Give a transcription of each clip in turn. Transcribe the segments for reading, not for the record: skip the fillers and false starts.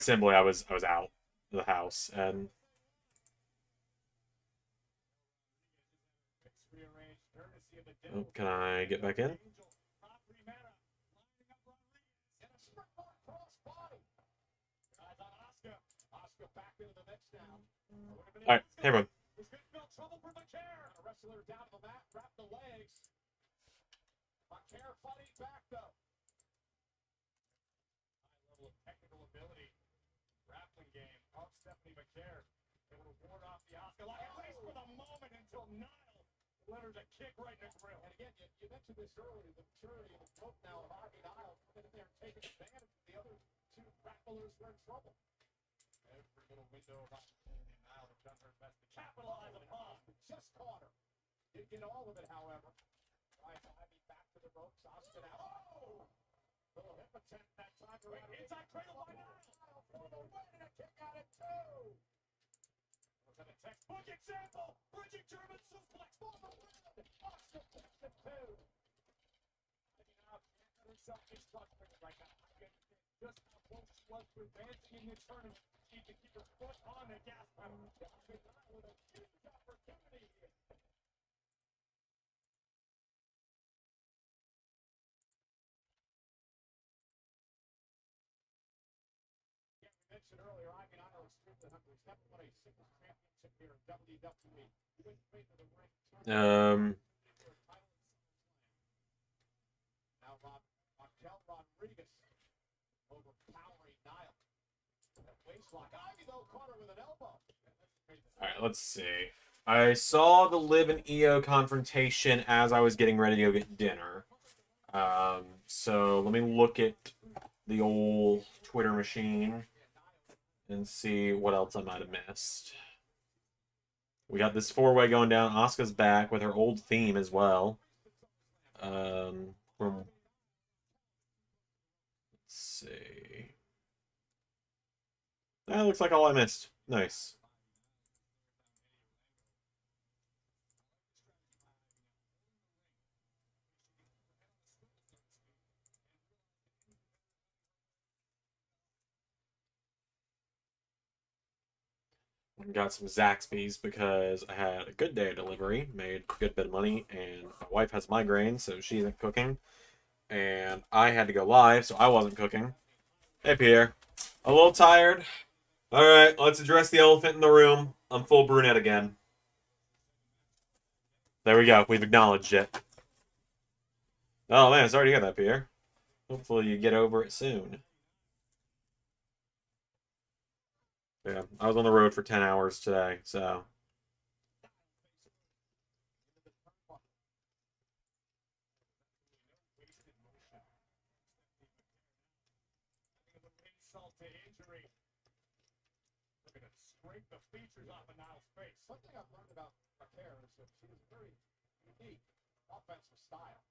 simply I was out of the house and oh, can I get back in? All right, hey everyone. Leonard's a kick right in the grill. And again, you mentioned this earlier, the maturity of the boat now of Ivy Niles coming in there and taking advantage of the other two grapplers were in trouble. Every little window of opportunity, Niles has done her best to capitalize upon. Just caught her. Didn't get all of it, however. Right, Ivy back to the ropes. Oscar now. Oh! Little hip attempt that time. Inside cradle by Niles. For the win and a kick out at two. A textbook example. Bridging German suplex for the win. Oscar picks the two. I mean, now herself is frustrated right now. Just how close she was to advancing in this tournament. She can keep her foot on the gas pedal. With a huge opportunity here. Yeah, we mentioned earlier, Ivy Niles extremely hungry. He's never won a single championship here in WWE. He went straight to the ring. Now Raquel Rodriguez overpowering Niles. That waistlock. Ivy though caught her with an elbow. All right, let's see. I saw the Liv and EO confrontation as I was getting ready to go get dinner. So let me look at the old Twitter machine and see what else I might have missed. We got this four-way going down. Asuka's back with her old theme as well. Let's see. That looks like all I missed. Nice. Got some Zaxby's because I had a good day of delivery, made a good bit of money, and my wife has migraines, so she isn't cooking. And I had to go live, so I wasn't cooking. Hey, Pierre. A little tired. All right, let's address the elephant in the room. I'm full brunette again. There we go. We've acknowledged it. Oh, man, sorry to hear that, Pierre. Hopefully you get over it soon. Yeah, I was on the road for 10 hours today, so... Scrape the features off of Niles' face. Something I've learned about Raquel is that she has very unique offensive style.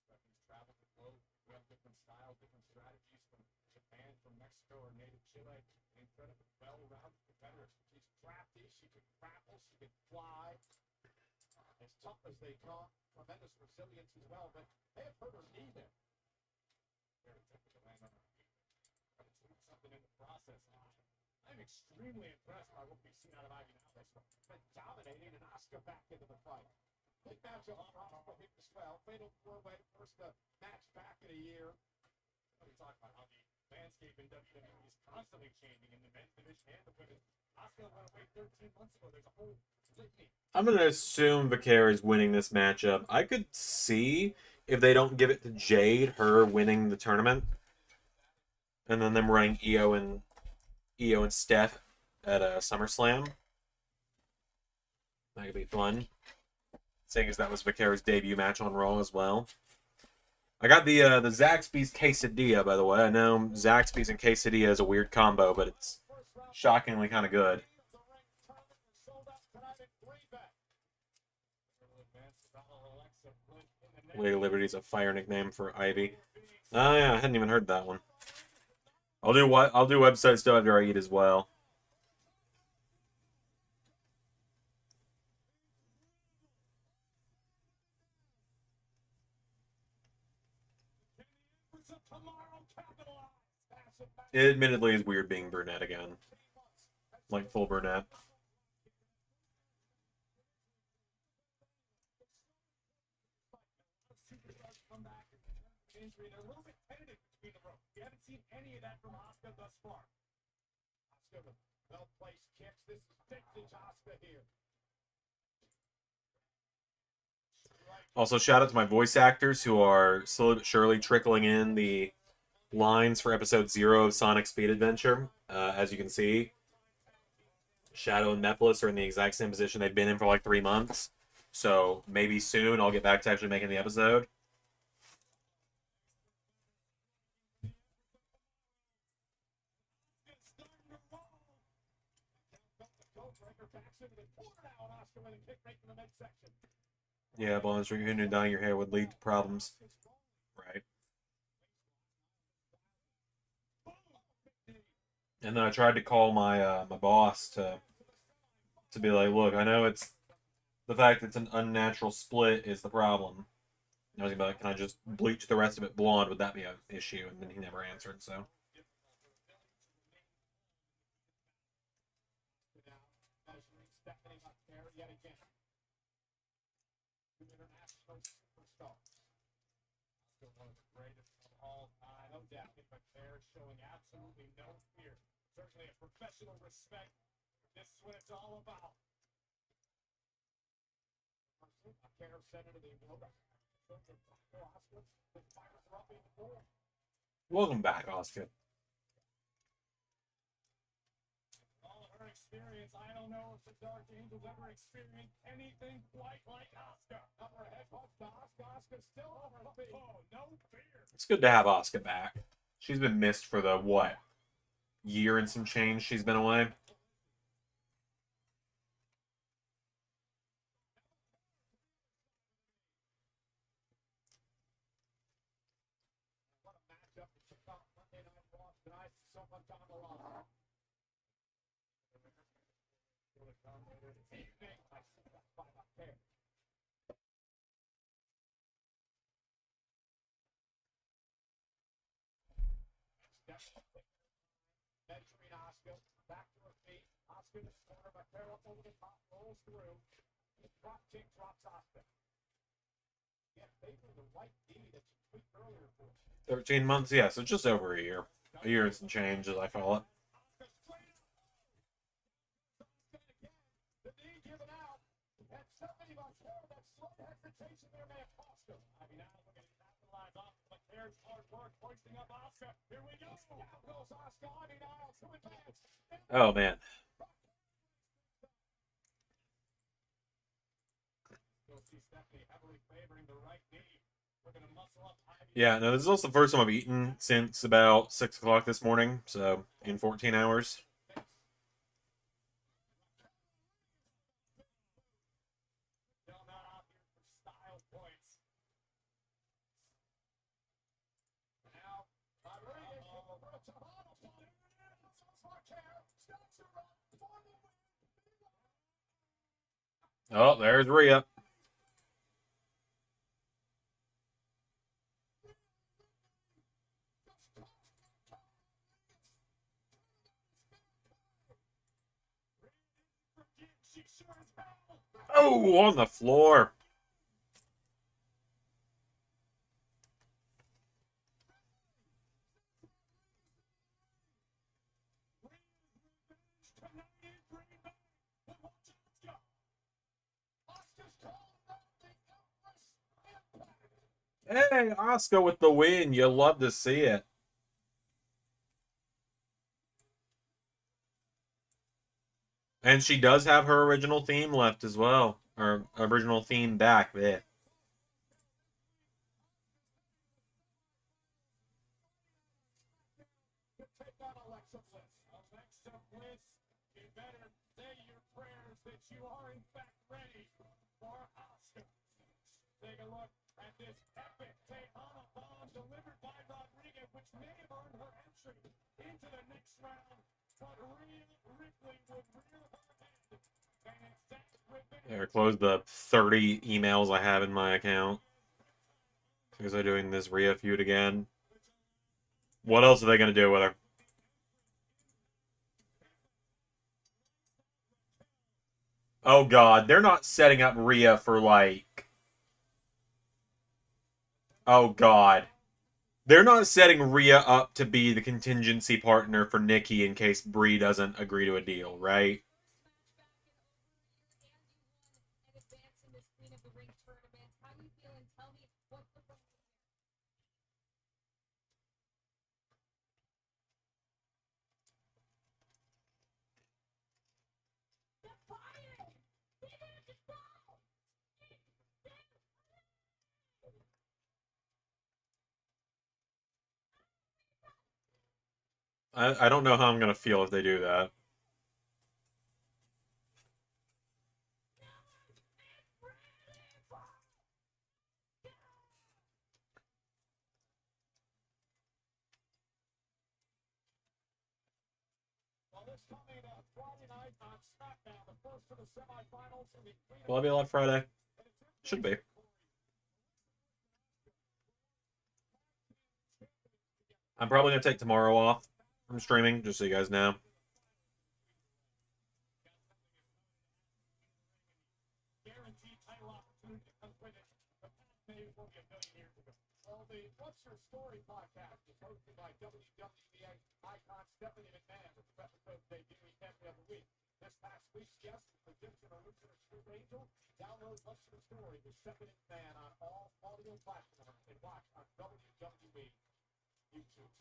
Stephanie's traveled the globe, we have different styles, different strategies from Japan, from Mexico, or native Chile. An incredibly well-rounded competitor. She's crafty, she can grapple, she can fly. As tough as they come, tremendous resilience as well, but they have hurt her knee there. Very difficult to land on her feet. But it's doing something in the process. I'm extremely impressed by what we've seen out of Ivy Niles. Been dominating and Asuka back into the fight. Big matchup on Asuka hit as well. Fatal four-way, first match back in a year. We talk about how the landscape in WWE is constantly changing in the men's division and the women's. Asuka went away 13 months ago. There's a whole litany. I'm going to assume Vicaria is winning this matchup. I could see if they don't give it to Jade, her winning the tournament. And then them running EO and Steph at SummerSlam. That could be fun. Seeing as that was Vicaria's debut match on Raw as well. I got the Zaxby's quesadilla, by the way. I know Zaxby's and quesadilla is a weird combo, but it's shockingly kind of good. Lady Liberty's a fire nickname for Ivy. Oh yeah, I hadn't even heard that one. I'll do website stuff after I eat as well. It admittedly is weird being brunette again. Like full brunette. They're a little bit tentative between the ropes. You haven't seen any of that from Asuka thus far. Asuka with well-placed kicks. This is vintage Asuka here. Also, shout out to my voice actors who are slowly but surely trickling in the lines for episode 0 of Sonic Speed Adventure. As you can see, Shadow and Mephiles are in the exact same position they've been in for like 3 months. So maybe soon I'll get back to actually making the episode. Yeah, Blonde Street, who knew dyeing your hair would lead to problems. Right. And then I tried to call my my boss to be like, look, I know it's the fact that it's an unnatural split is the problem. I was gonna be like, can I just bleach the rest of it blonde? Would that be an issue? And then he never answered, so. International superstars. Still one of the greatest of all time. No doubt. McNair showing absolutely no fear. Certainly a professional respect. This is what it's all about. McNair sent into the rope. Welcome back, Oscar. Experience. I don't know if the Dark Angel's ever experienced anything quite like Asuka. Upper head punch to Asuka. Asuka still over the feet. Oh, no fear. It's good to have Asuka back. She's been missed for the, what, year and some change she's been away? What a matchup to kick off Monday Night Raw tonight. So much on the line. Measuring Asuka, back to her feet. Asuka in the corner, McNair up over the top, rolls through. Drop kick drops Asuka. Yeah, favoring the right knee that you tweaked earlier for. 13 months, yeah, so just over a year. A year and some change, as I call it. The knee given out. And somebody must show that slow hesitation there may have cost him. I mean, now we're going to capitalize off McNair's hard work, hoisting up Asuka. Here we go. Down goes Asuka on the aisle to advance. Oh, man. Yeah, no, this is also the first time I've eaten since about 6 o'clock this morning, so in 14 hours. Oh, there's Rhea. Oh, on the floor. Hey, Asuka with the win. You love to see it. And she does have her original theme left as well. Her original theme back there. Take a look at this epic Tejana bomb delivered by Rodriguez, which may have earned her entry into the next round, but Rhea Ripley would rear her head. There, close the 30 emails I have in my account. Because they're doing this Rhea feud again. What else are they going to do with her? Oh god, they're not setting up Rhea for like. Oh god. They're not setting Rhea up to be the contingency partner for Nikki in case Brie doesn't agree to a deal, right? I don't know how I'm gonna feel if they do that. Well, this coming Friday night on SmackDown, the first of the semifinals in the Will I be live Friday? Should be. I'm probably gonna take tomorrow off from streaming, just so you guys know. guaranteed title opportunity that comes with it. The past maybe will be a million years ago. Well, the What's Your Story podcast is hosted by WWE icon Stephanie McMahon, with the episode debuting every other week. This past week's guest, Egyptian originator True Angel, download What's Your Story with Stephanie McMahon on all audio platforms and watch on WWE YouTube.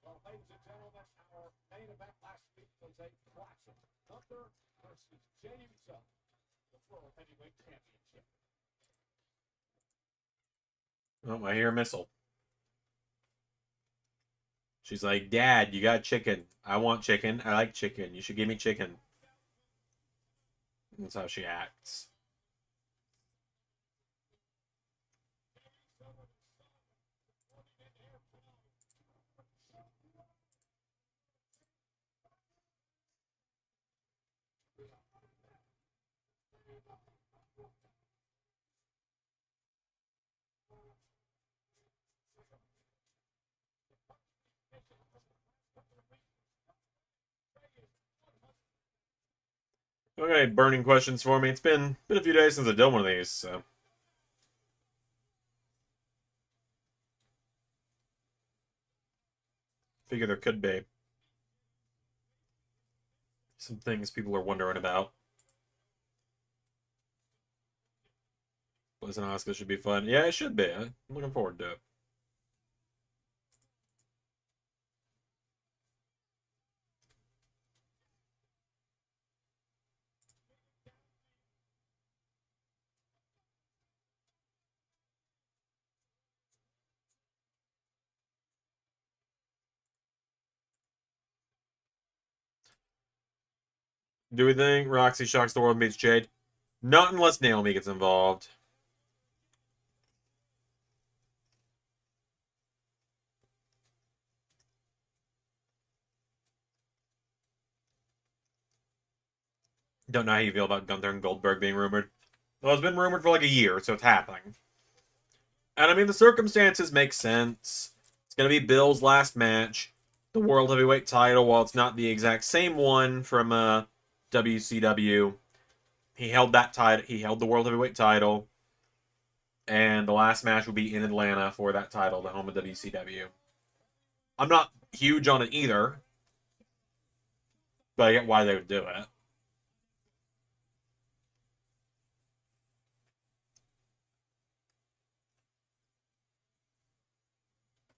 Well, ladies and gentlemen, our main event last week was a classic. Gunther versus Jey Uso, the World Heavyweight Championship. Oh, I hear a missile. She's like, Dad, you got chicken. I want chicken. I like chicken. You should give me chicken. That's how she acts. Okay, burning questions for me. It's been a few days since I've done one of these, so figure there could be some things people are wondering about. Listen, Oscar should be fun. Yeah, it should be. I'm looking forward to it. Do we think Roxy shocks the world and beats Jade? Not unless Naomi gets involved. Don't know how you feel about Gunther and Goldberg being rumored. Well, it's been rumored for like a year, so it's happening. And I mean, the circumstances make sense. It's going to be Bill's last match. The World Heavyweight title, while it's not the exact same one from WCW, he held that title. He held the World Heavyweight title. And the last match will be in Atlanta for that title, the home of WCW. I'm not huge on it either, but I get why they would do it.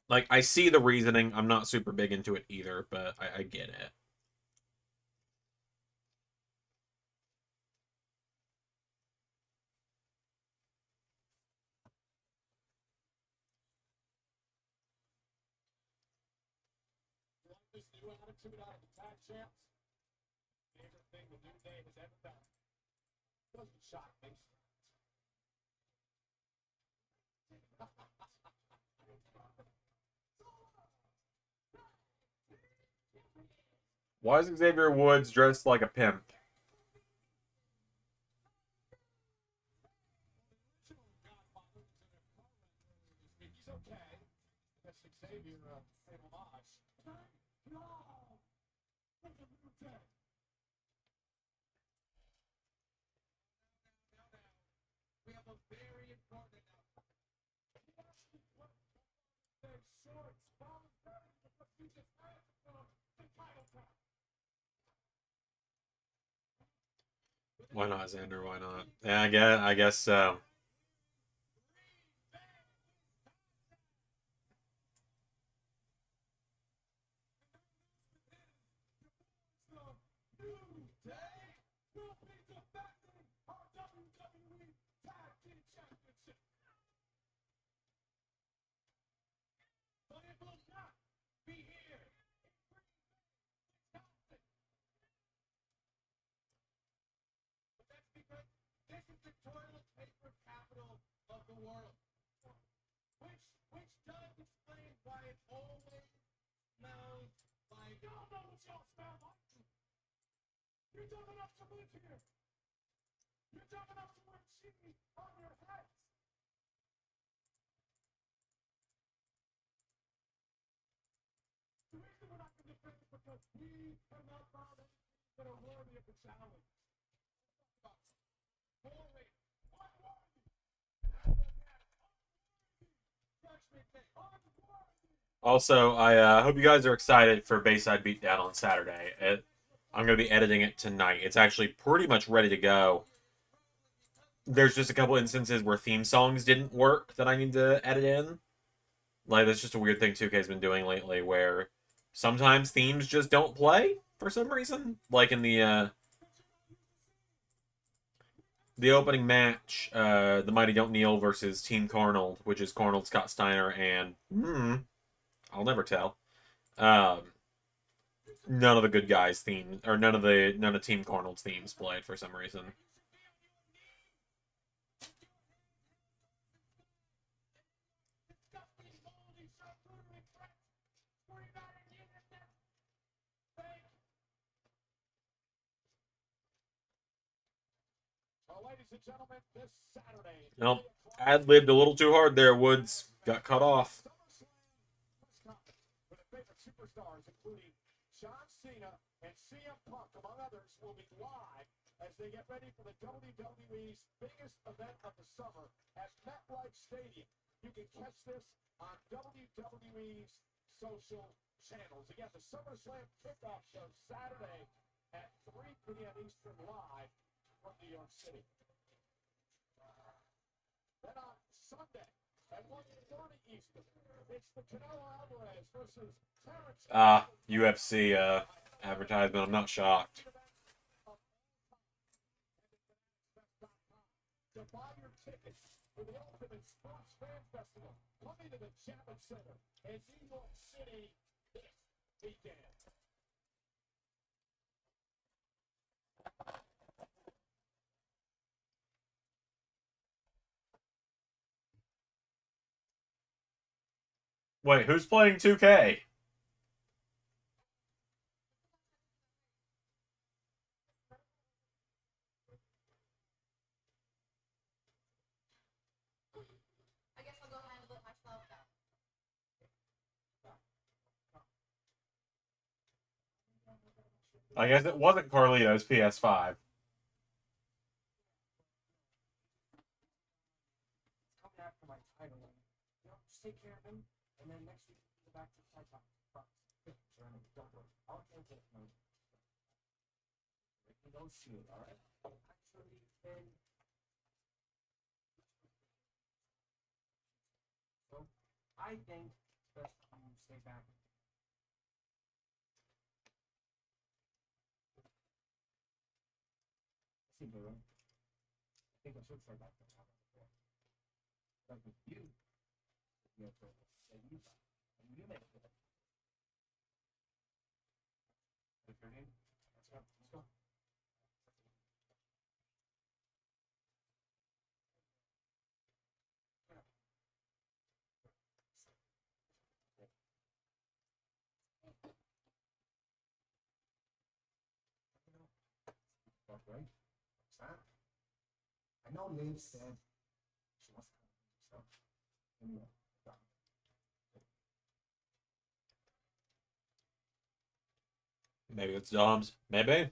Like, I see the reasoning. I'm not super big into it either, but I get it. Like this new attitude out of the tag champs? Favorite thing the New Day has ever done. Doesn't shock me. Why is Xavier Woods dressed like a pimp? He's okay. That's Xavier paid homage. very important enough. He actually put their shorts voluntarily to put Future's hands on the title count. Why not, Xander? Why not? Yeah, I guess so. This is the toilet paper capital of the world. Which does explain why it always smells like... Y'all know what y'all smell like. You're dumb enough to live here. You're dumb enough to wear cheese on your heads. The reason we're not going to defend is because we have not found anything that are worthy of the challenge. Boring. Unworthy. Also, I hope you guys are excited for Bayside Beatdown on Saturday. I'm going to be editing it tonight. It's actually pretty much ready to go. There's just a couple instances where theme songs didn't work that I need to edit in. Like, that's just a weird thing 2K's been doing lately, where sometimes themes just don't play for some reason. Like in the opening match, the Mighty Don't Kneel versus Team Cornold, which is Cornold, Scott Steiner, and I'll never tell. None of the good guys' theme, or none of Team Cornold's themes played for some reason. Ladies and gentlemen, this Saturday. Nope. Ad-libbed a little too hard there, Woods. Got cut off. With favorite superstars, including John Cena and CM Punk, among others, will be live as they get ready for the WWE's biggest event of the summer at MetLife Stadium. You can catch this on WWE's social channels. Again, the SummerSlam kickoff show Saturday at 3 p.m. Eastern live from New York City. Then on Sunday at 1:30 Eastern, it's the Canelo Alvarez versus Terrence. UFC advertisement. I'm not shocked. To buy your tickets for the Ultimate Sports Fan Festival coming to the Chapman Center in New York City this weekend. Wait, who's playing 2K? I guess I'll go ahead and let myself down. I guess it wasn't Carlito's PS5. Come back for my title. Just take care of him, and then next week we'll go back to the top. Don't worry. I'll take it. We can go see it, all right? Actually, then. So, I think it's best you stay back. See, bro. I think I should stay back. Like with you, you have to say you back. And you make it. What's your name? Let's go. Right? What's that? I know Liv said she wants to come to herself. Anyway, Maybe it's Dom's. Maybe.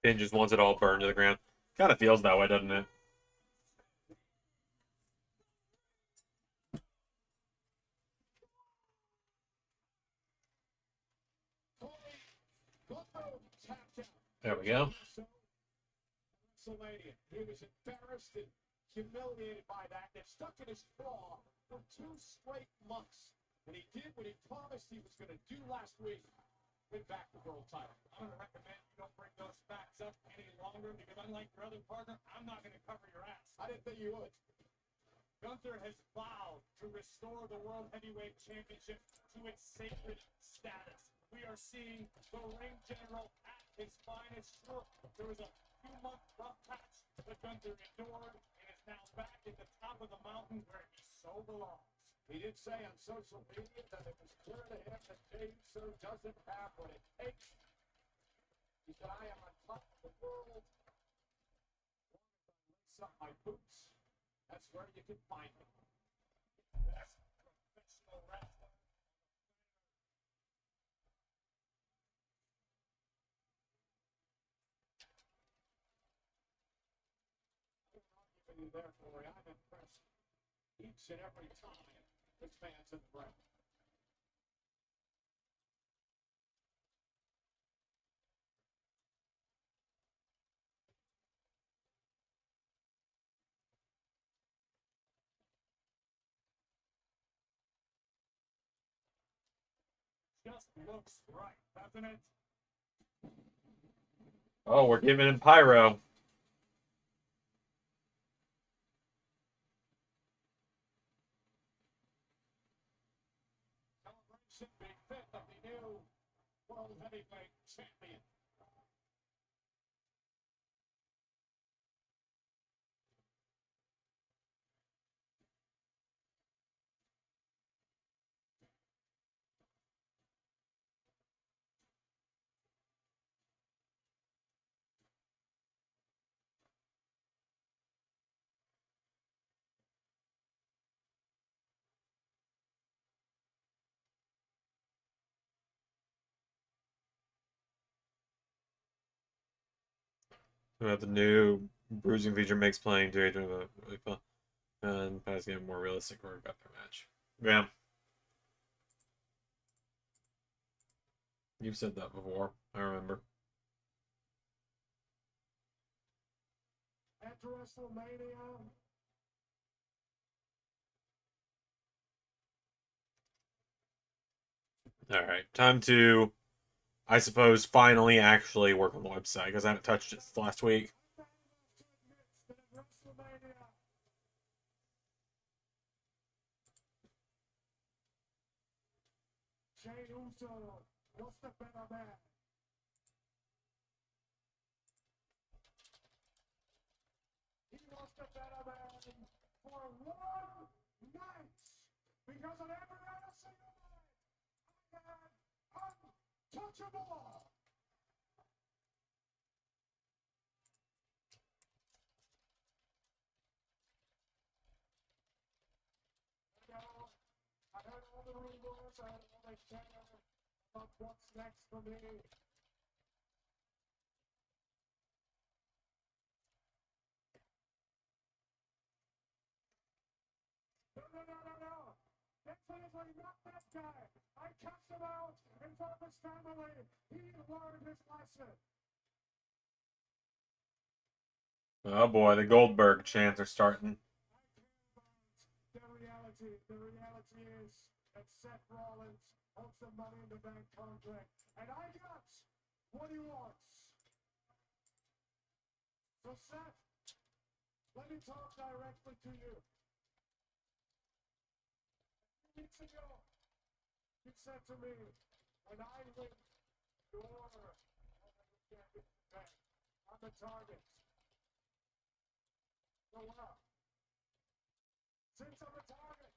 Finn just wants it all burned to the ground. Kind of feels that way, doesn't it? There we go. He was embarrassed and humiliated by that. It stuck in his craw for 2 straight months. And he did what he promised he was going to do last week. Win back the world title. I'm going to recommend you don't bring those facts up any longer because unlike your other partner, I'm not going to cover your ass. I didn't think you would. Gunther has vowed to restore the World Heavyweight Championship to its sacred status. We are seeing the ring general at his finest. Sure, there was a few-month rough patch that Gunther endured and is now back at the top of the mountain where he so belongs. He did say on social media that it was clear to him that Jey Uso doesn't have what it takes. He said, I am on top of the world. Lace up my boots. That's where you can find him. Best professional wrestler. Therefore, I'm impressed each and every time this man's in the ring. Just looks right, doesn't it? Oh, we're giving him pyro. Celebration being fit of the new World Heavyweight Champion. We have the new bruising feature makes playing to really fun. And Pat's getting more realistic when we got their match. Yeah. You've said that before. I remember. At WrestleMania, All right. Time to, I suppose, finally actually work on the website because I haven't touched it since last week. Jey Uso was the better man. He was the better man for 1 night. Because on every other single night, I had untouchable. I heard all the rumors, I heard all they said about what's next for me. No. Definitely not that guy. I cussed him out in front of his family. He learned his lesson. Oh boy, the Goldberg chants are starting. The reality is that Seth Rollins holds the Money in the Bank contract, and I got what he wants. So Seth, let me talk directly to you. Weeks ago, you said to me, when I win your championship back, I'm the target. So well, since I'm a target,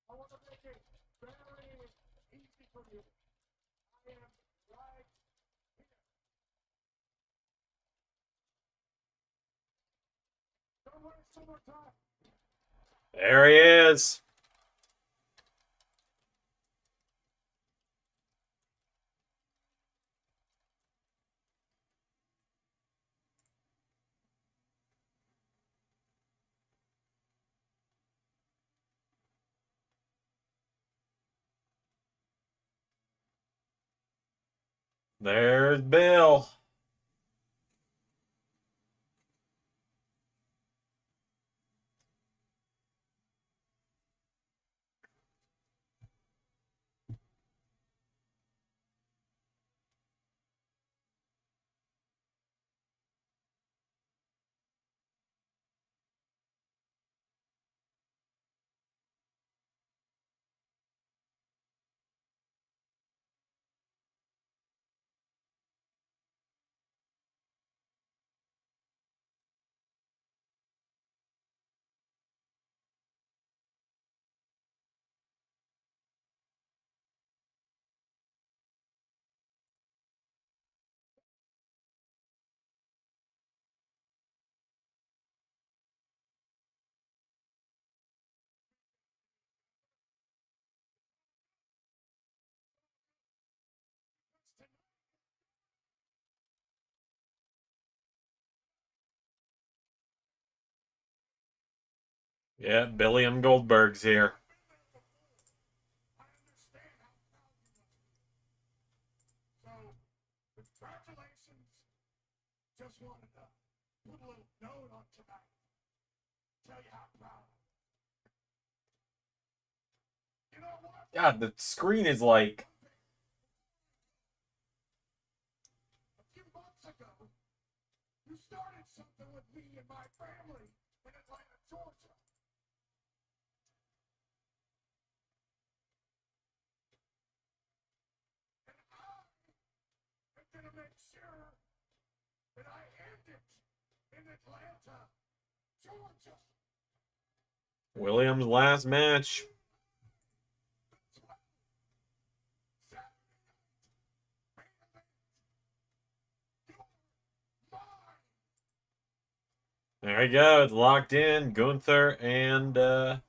I want to make it very easy for you. I am right here. Don't waste no more time. There he is. There's Bill. Yeah, Billy M. Goldberg's here. I understand how proud you must be. So, congratulations. Just wanted to put a little note on tonight. Tell you how proud I am. You know what? God, the screen is like... A few months ago, you started something with me and my family in Atlanta, Georgia. And I am going to make sure that I end it in Atlanta, Georgia. Williams' last match. There we go. It's locked in. Gunther and July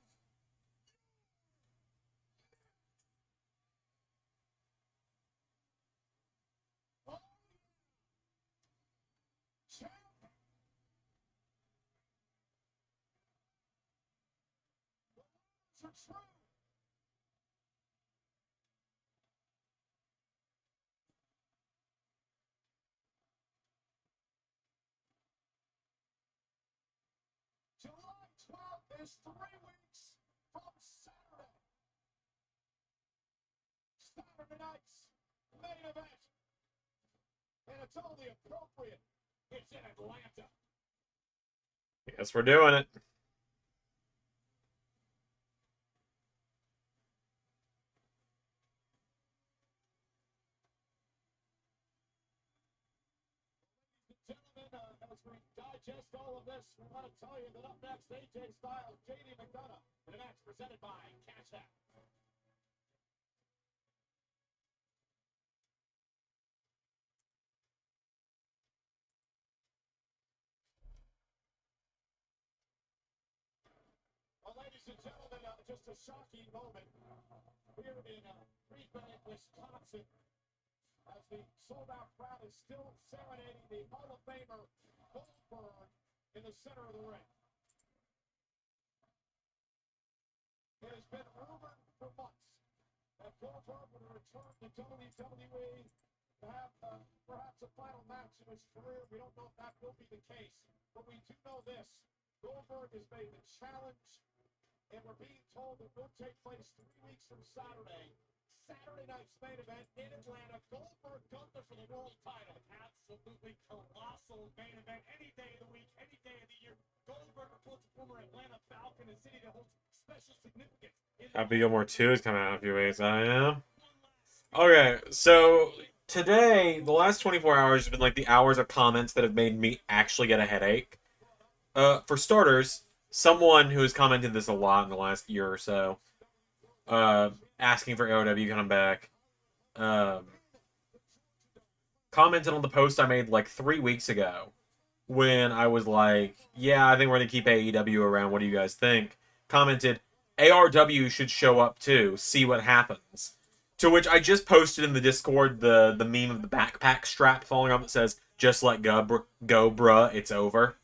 12th is 3 weeks from Saturday. Saturday night's main event. And it's only appropriate. It's in Atlanta. guess we're doing it. Gentlemen, as we digest all of this, we want to tell you that up next, AJ Styles, JD McDonough, in a match presented by Cashapp. Well, ladies and gentlemen, just a shocking moment here in Green Bay, Wisconsin, as the sold-out crowd is still serenading the Hall of Famer Goldberg in the center of the ring. It has been rumored for months that Goldberg would return to WWE to have perhaps a final match in his career. We don't know if that will be the case, but we do know this. Goldberg has made the challenge, and we're being told it will take place 3 weeks from Saturday. Saturday night's main event in Atlanta. Goldberg Gunther for the world title. Absolutely colossal main event. Any day of the week, any day of the year. Goldberg, of course, former Atlanta Falcon, a city that holds special significance. Happy Gilmore 2 is coming out in a few weeks. I am. Okay, so today, the last 24 hours has been like the hours of comments that have made me actually get a headache. For starters, someone who has commented this a lot in the last year or so, asking for AOW to come back, commented on the post I made like 3 weeks ago when I was like, yeah, I think we're going to keep AEW around. What do you guys think? Commented, ARW should show up too. See what happens. To which I just posted in the Discord the meme of the backpack strap falling off that says, just let go, bruh, it's over.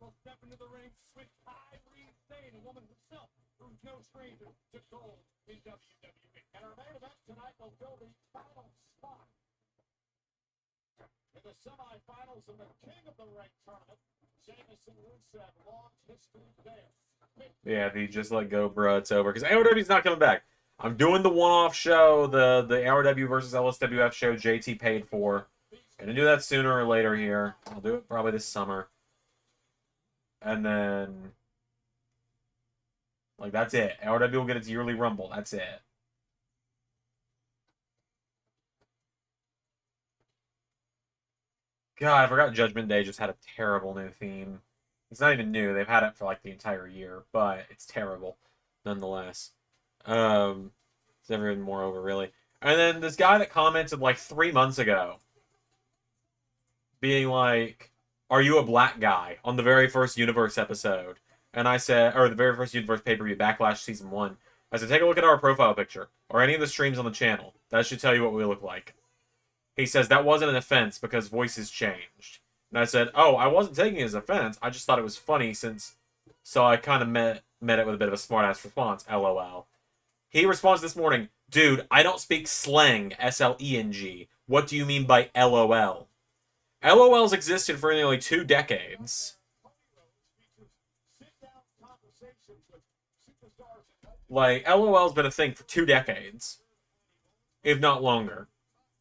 Will step into the ring with Kyrie Sane, a woman herself who's no stranger to gold in WWE. And our main event tonight will fill the final spot in the semifinals of the King of the Ring tournament. Sheamus and Rusev, long history there. Yeah, if you just let go, bro, it's over. Because AOW's not coming back. I'm doing the one-off show, the AOW versus LSWF show JT paid for. Gonna do that sooner or later here. I'll do it probably this summer. And then, like, that's it. AOW will get its yearly Rumble. That's it. God, I forgot Judgment Day just had a terrible new theme. It's not even new. They've had it for, like, the entire year. But it's terrible, nonetheless. It's never been more over, really. And then this guy that commented, like, 3 months ago, being like, "Are you a black guy?" on the very first Universe episode. And I said, or the very first Universe pay-per-view, Backlash Season 1. I said, take a look at our profile picture, or any of the streams on the channel. That should tell you what we look like. He says, that wasn't an offense because voices changed. And I said, oh, I wasn't taking it as offense. I just thought it was funny since... So I kind of met it with a bit of a smart-ass response, LOL. He responds this morning, dude, I don't speak slang, S-L-E-N-G. What do you mean by LOL? LOL's existed for nearly 2 decades. Like, LOL's been a thing for 2 decades. If not longer.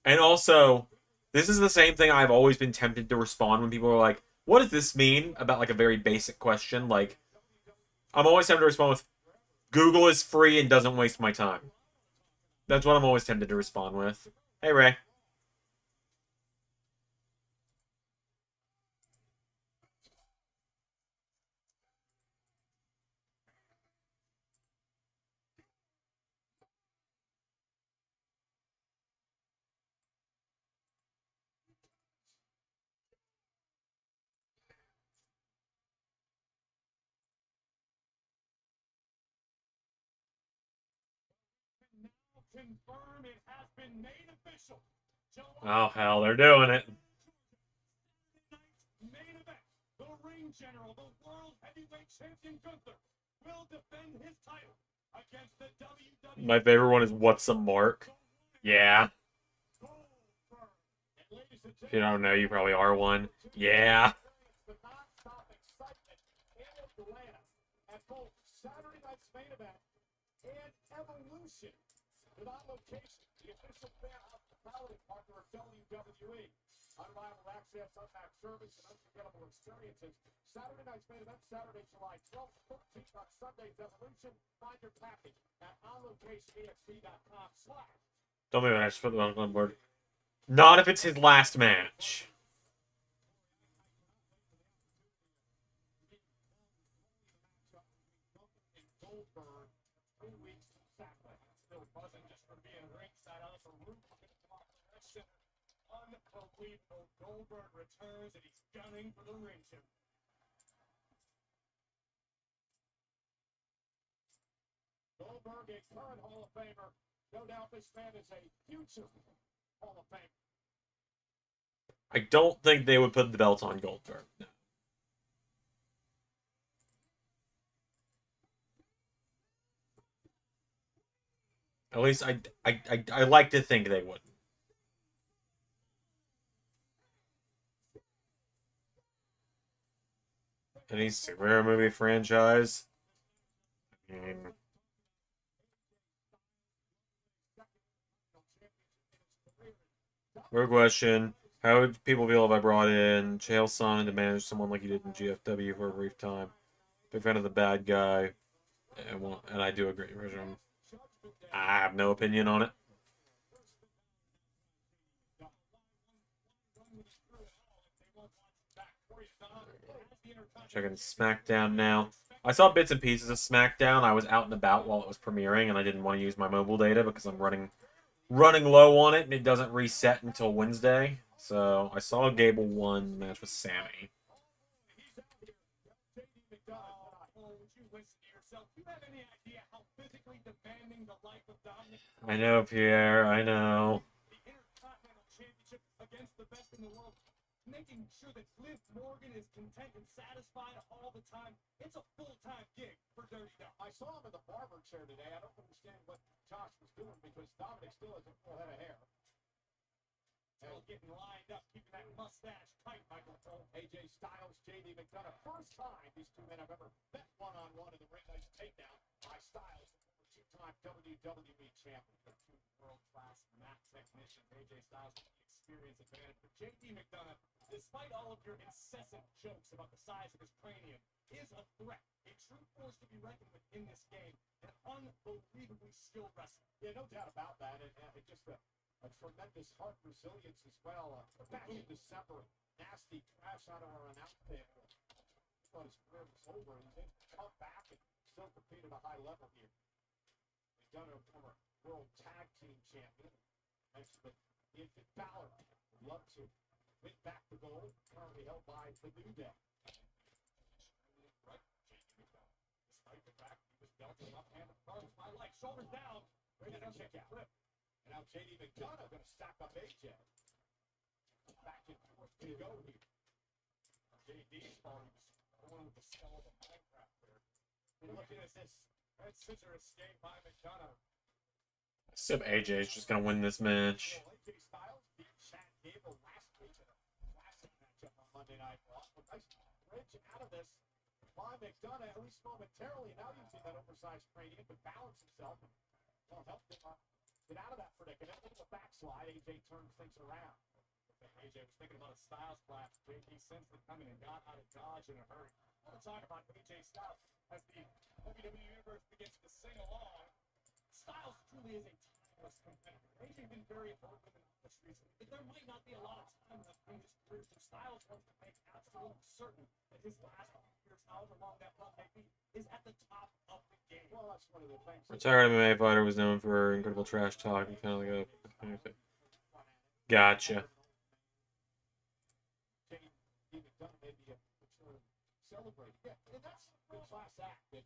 And also, this is the same thing I've always been tempted to respond when people are like, what does this mean? About, like, a very basic question. Like, I'm always tempted to respond with, Google is free and doesn't waste my time. That's what I'm always tempted to respond with. Hey, Ray. Confirm it has been made official. Oh, hell, they're doing it. Main event. The ring general, the world heavyweight champion Gunther, will defend his title against the WWE. My favorite one is What's a Mark? Yeah. If you don't know, you probably are one. Yeah. The non-stop excitement in Atlanta at both Saturday night's main event and Evolution. Without location, the official fan hospitality partner of WWE. Unrivaled access, unmatched service, and unforgettable experiences. Saturday night's main event, Saturday, July 12th, 13th on Sunday's Evolution. Find your package at onlocationext.com/. Don't make me just put them on board. Not if it's his last match. Unbelievable. Goldberg returns and he's gunning for the ring chip. Goldberg, a current Hall of Famer. No doubt this man is a future Hall of Famer. I don't think they would put the belt on Goldberg. No. At least I like to think they wouldn't. Any superhero movie franchise? I mean, real question. How would people feel if I brought in Chael Sonnen to manage someone like you did in GFW for a brief time? Big fan of the bad guy, and I do agree with him. I have no opinion on it. Checking SmackDown now. I saw bits and pieces of SmackDown. I was out and about while it was premiering, and I didn't want to use my mobile data because I'm running low on it, and it doesn't reset until Wednesday. So I saw Gable won the match with Sammy. I know, Pierre. I know. making sure that Liv Morgan is content and satisfied all the time. It's a full-time gig for Dirty Dom. I saw him in the barber chair today. I don't understand what Josh was doing because Dominic still has a full head of hair. Still getting lined up, keeping that mustache tight, Michael Cole. AJ Styles, JD McDonough. First time these two men have ever met one-on-one in the ring. Nice takedown by Styles, the two-time WWE champion. The two world-class mat technicians. AJ Styles with the experience advantage. But JD McDonough, despite all of your incessant jokes about the size of his cranium, is a threat. A true force to be reckoned with in this game. An unbelievably skilled wrestler. Yeah, no doubt about that. And just a tremendous heart resilience as well. Back in December, nasty crash out of our announce table. Thought his career was over, and he did come back and still compete at a high level here. McDonough, former world tag team champion. Mentioned that Infant Balor would love to win back the gold, currently held by the New Day. Right, JD McDonough. Despite the fact he was dealt an uphanded first, my leg, shoulders down, ready to kick out. And now JD McDonough going to stack up AJ. Back and forth to go here. JD's already going with the skull of a Minecraft there. And look at this. That scissor escape by McDonough. I assume AJ is just gonna win this match. AJ Styles beat Chad Gable last week in a classic matchup on Monday Night Raw. A nice bridge out of this by McDonough, at least momentarily. Now using that oversized cranium to balance himself. Well, help him get out of that predicament. Into the backslide, AJ turns things around. AJ was thinking about a Styles clash. JD sensed it coming and got out of Dodge in a hurry. I want to talk about AJ Styles as the WWE Universe begins to sing along. Styles truly is a timeless competitor. AJ been very open and honest recently, but there might not be a lot of time left in his career, so Styles wants to make absolutely certain that his last few years, however long that run may be, is at the top of the game. Well, that's one of the things. Retired MMA fighter, was known for incredible trash talk and kind of like a. Gotcha. Celebrate. Yeah, and that's the class act that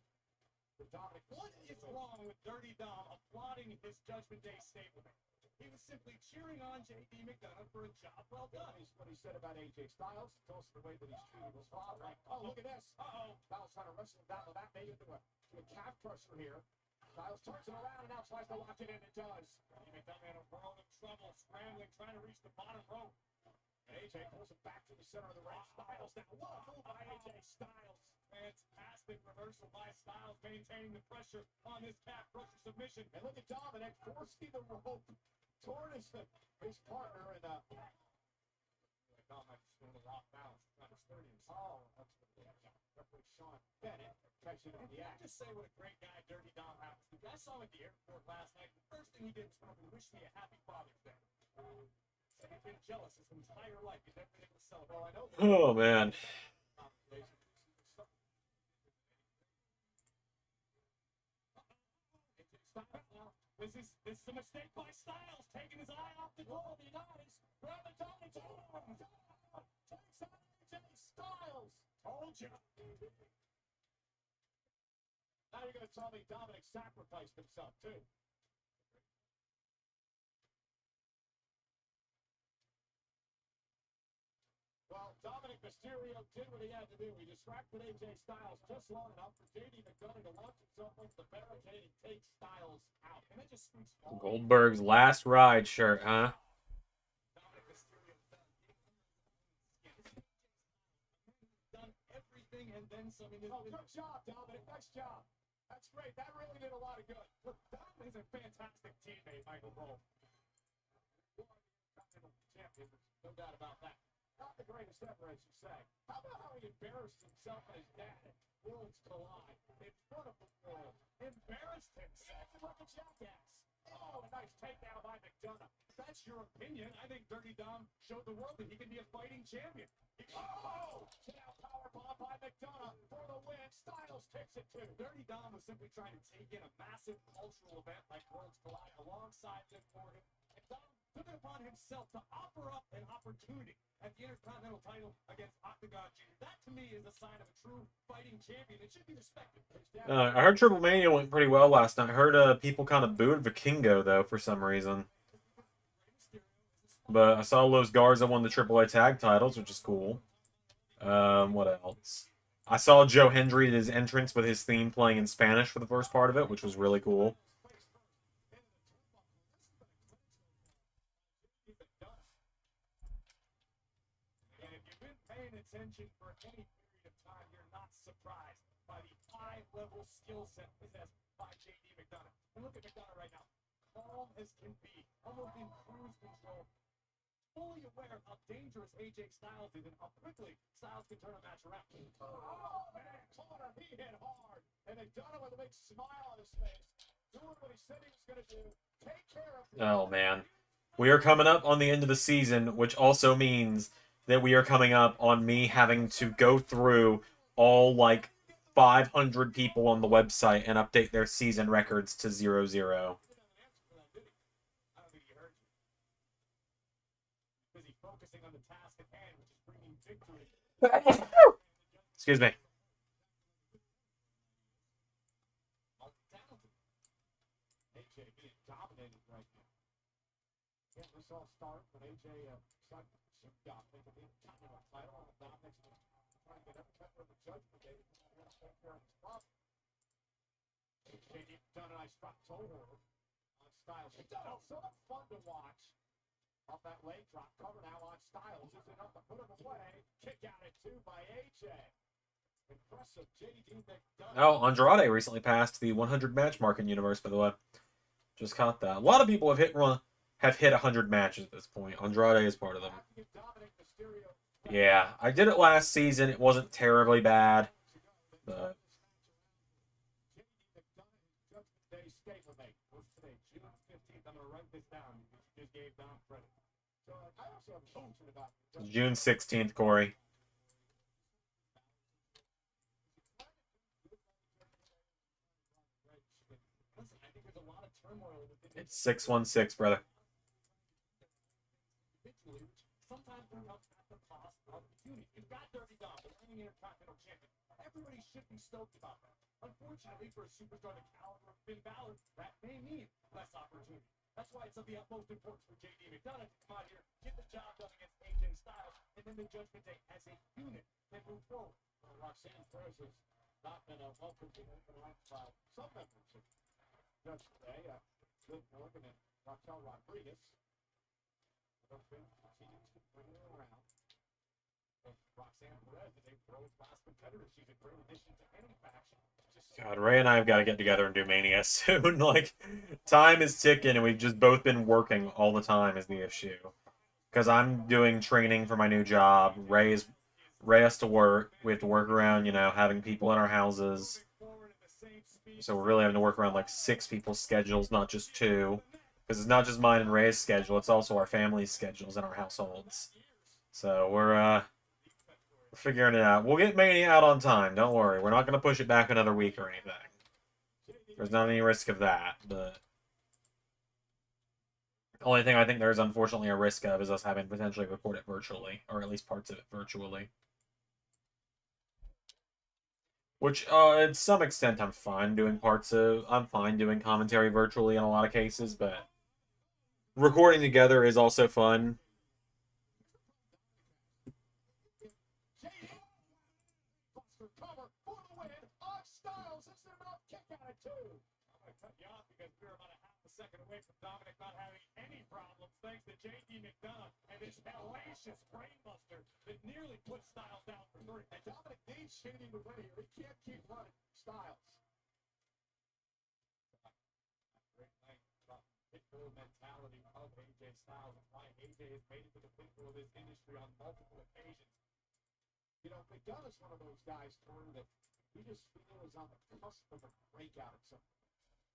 Dominic. What is wrong with Dirty Dom applauding his Judgment Day statement? He was simply cheering on JD McDonough for a job well done. Is what he said about AJ Styles. He told us the way that he's treated his father. Like, oh, look at this. Styles trying to wrestle him down with that. Made into a calf crusher here. Styles turns it around and now tries to lock it in. It does. JD McDonough in a world of trouble, scrambling, trying to reach the bottom rope. And AJ pulls it back to the center of the ring. Styles now. What a move by AJ Styles. Fantastic reversal by Styles, maintaining the pressure on this calf crusher submission. And look at Dominic forcing the rope toward his partner. And Dominic just doing a lot balance. Oh, that's what it is. Referee Sean Bennett catching it in the act. Just say what a great guy Dirty Dom happens to be. I saw him at the airport last night. The first thing he did was come up and wish me a happy Father's Day. He's been jealous his entire life. He's never been able to celebrate. Well, I know. Oh man. This is a mistake by Styles, taking his eye off the goal. The eyes. Grab the Dominic's arm. Takes out AJ Styles. Told you. Now you're going to tell me Dominic sacrificed himself, too. Well, Dominic Mysterio did what he had to do. He distracted AJ Styles just long enough for JD McDonough to launch himself over the barricade and take Styles out. And it just scoots Goldberg's last ride shirt, huh? Dominic Mysterio done everything and then some. Oh, good job, Dominic. Nice job. That's great. That really did a lot of good. Look, Dom is a fantastic teammate, Michael Cole. Champion, no doubt about that. Not the greatest ever, as you say. How about how he embarrassed himself and his dad at Worlds Collide in front of the world? Embarrassed himself like a jackass. Oh, a nice takedown by McDonough. If that's your opinion, I think Dirty Dom showed the world that he can be a fighting champion. Oh! Now powerbomb by McDonough for the win. Styles takes it too. Dirty Dom was simply trying to take in a massive cultural event like Worlds Collide alongside Liv Morgan. And Dom took it upon himself to offer up an opportunity at the Intercontinental title against Octagon Jr. That, to me, is a sign of a true fighting champion. It should be respected. I heard Triple Mania went pretty well last night. I heard people kind of booed Vikingo, though, for some reason. But I saw Los Garza won the AAA tag titles, which is cool. What else? I saw Joe Hendry at his entrance with his theme playing in Spanish for the first part of it, which was really cool. And if you've been paying attention for any period of time, you're not surprised by the high-level skill set possessed by JD McDonough. And look at McDonough right now, calm as can be, almost in cruise control, fully aware of how dangerous AJ Styles is and how quickly Styles can turn a match around. Oh, man, Connor, he hit hard. And McDonough with a big smile on his face, doing what he said he was going to do. Take care of Oh, man. We are coming up on the end of the season, which also means that we are coming up on me having to go through all, like, 500 people on the website and update their season records to 0-0. Excuse me. AJ being dominated right now. Yeah, this all started when AJ got the Continental title on the Dominic's trying to get every cut of the Judgment Day to take care of his problem. JD done a nice drop toe hold on Styles. He done it so much fun to watch. Off that leg drop, cover now on Styles. Is enough to put him away. Kick out at 2 by AJ. Impressive JD McDonough. Oh, Andrade recently passed the 100 match mark in Universe, by the way. Just caught that. A lot of people have hit 100 matches at this point. Andrade is part of them. Yeah, I did it last season. It wasn't terribly bad, but June 16th, Corey. It's 616, brother. Sometimes it comes at the cost of opportunity. You've got Dirty Dom, the reigning Intercontinental Champion. Everybody should be stoked about that. Unfortunately, for a superstar the caliber of Finn Balor, that may mean less opportunity. That's why it's of the utmost importance for JD McDonough to come out here, get the job done against AJ Styles, and then the Judgment Day as a unit can move forward. Roxanne Perez has not been welcomed in the ranks by some members of Judgment Day. Liv Morgan and Raquel Rodriguez. Continues to bring her around. Roxanne Perez is a world-class competitor. She's a great addition to any faction. God, Ray and I have got to get together and do Mania soon. Like, time is ticking, and we've just both been working all the time is the issue. Because I'm doing training for my new job. Ray has to work. We have to work around, having people in our houses. So we're really having to work around, like, 6 people's schedules, not just 2. Because it's not just mine and Ray's schedule, it's also our family's schedules in our households. So we're figuring it out. We'll get Mania out on time, don't worry. We're not going to push it back another week or anything. There's not any risk of that, but the only thing I think there's unfortunately a risk of is us having to potentially record it virtually, or at least parts of it virtually. Which, to some extent, I'm fine doing commentary virtually in a lot of cases, but recording together is also fun. Away from Dominic not having any problems thanks to JD McDonough and his hellacious brainbuster that nearly put Styles down for 3. And Dominic needs JD to win here. He can't keep running Styles. Great night about the pitbull mentality of AJ Styles and why AJ has made it to the pinnacle of this industry on multiple occasions. McDonough's one of those guys, Tori, that we just feel is on the cusp of a breakout at some point.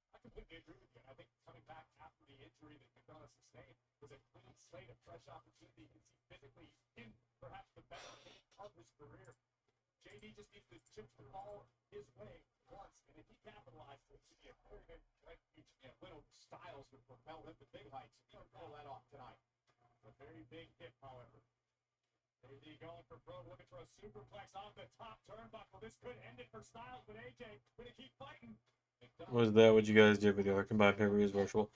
I completely agree with you. I think coming back after the injury that McDonough sustained was a clean slate of fresh opportunity. You can see physically in perhaps the best game of his career. JD just needs to chip the ball his way once, and if he capitalizes, it should be a very good future. Little Styles would propel him to big heights. He don't pull that off tonight. A very big hit, however. JD going for broke, looking for a superplex off the top turnbuckle. This could end it for Styles, but AJ going to keep fighting. Was that what you guys did with the other combined pay-per-views virtual?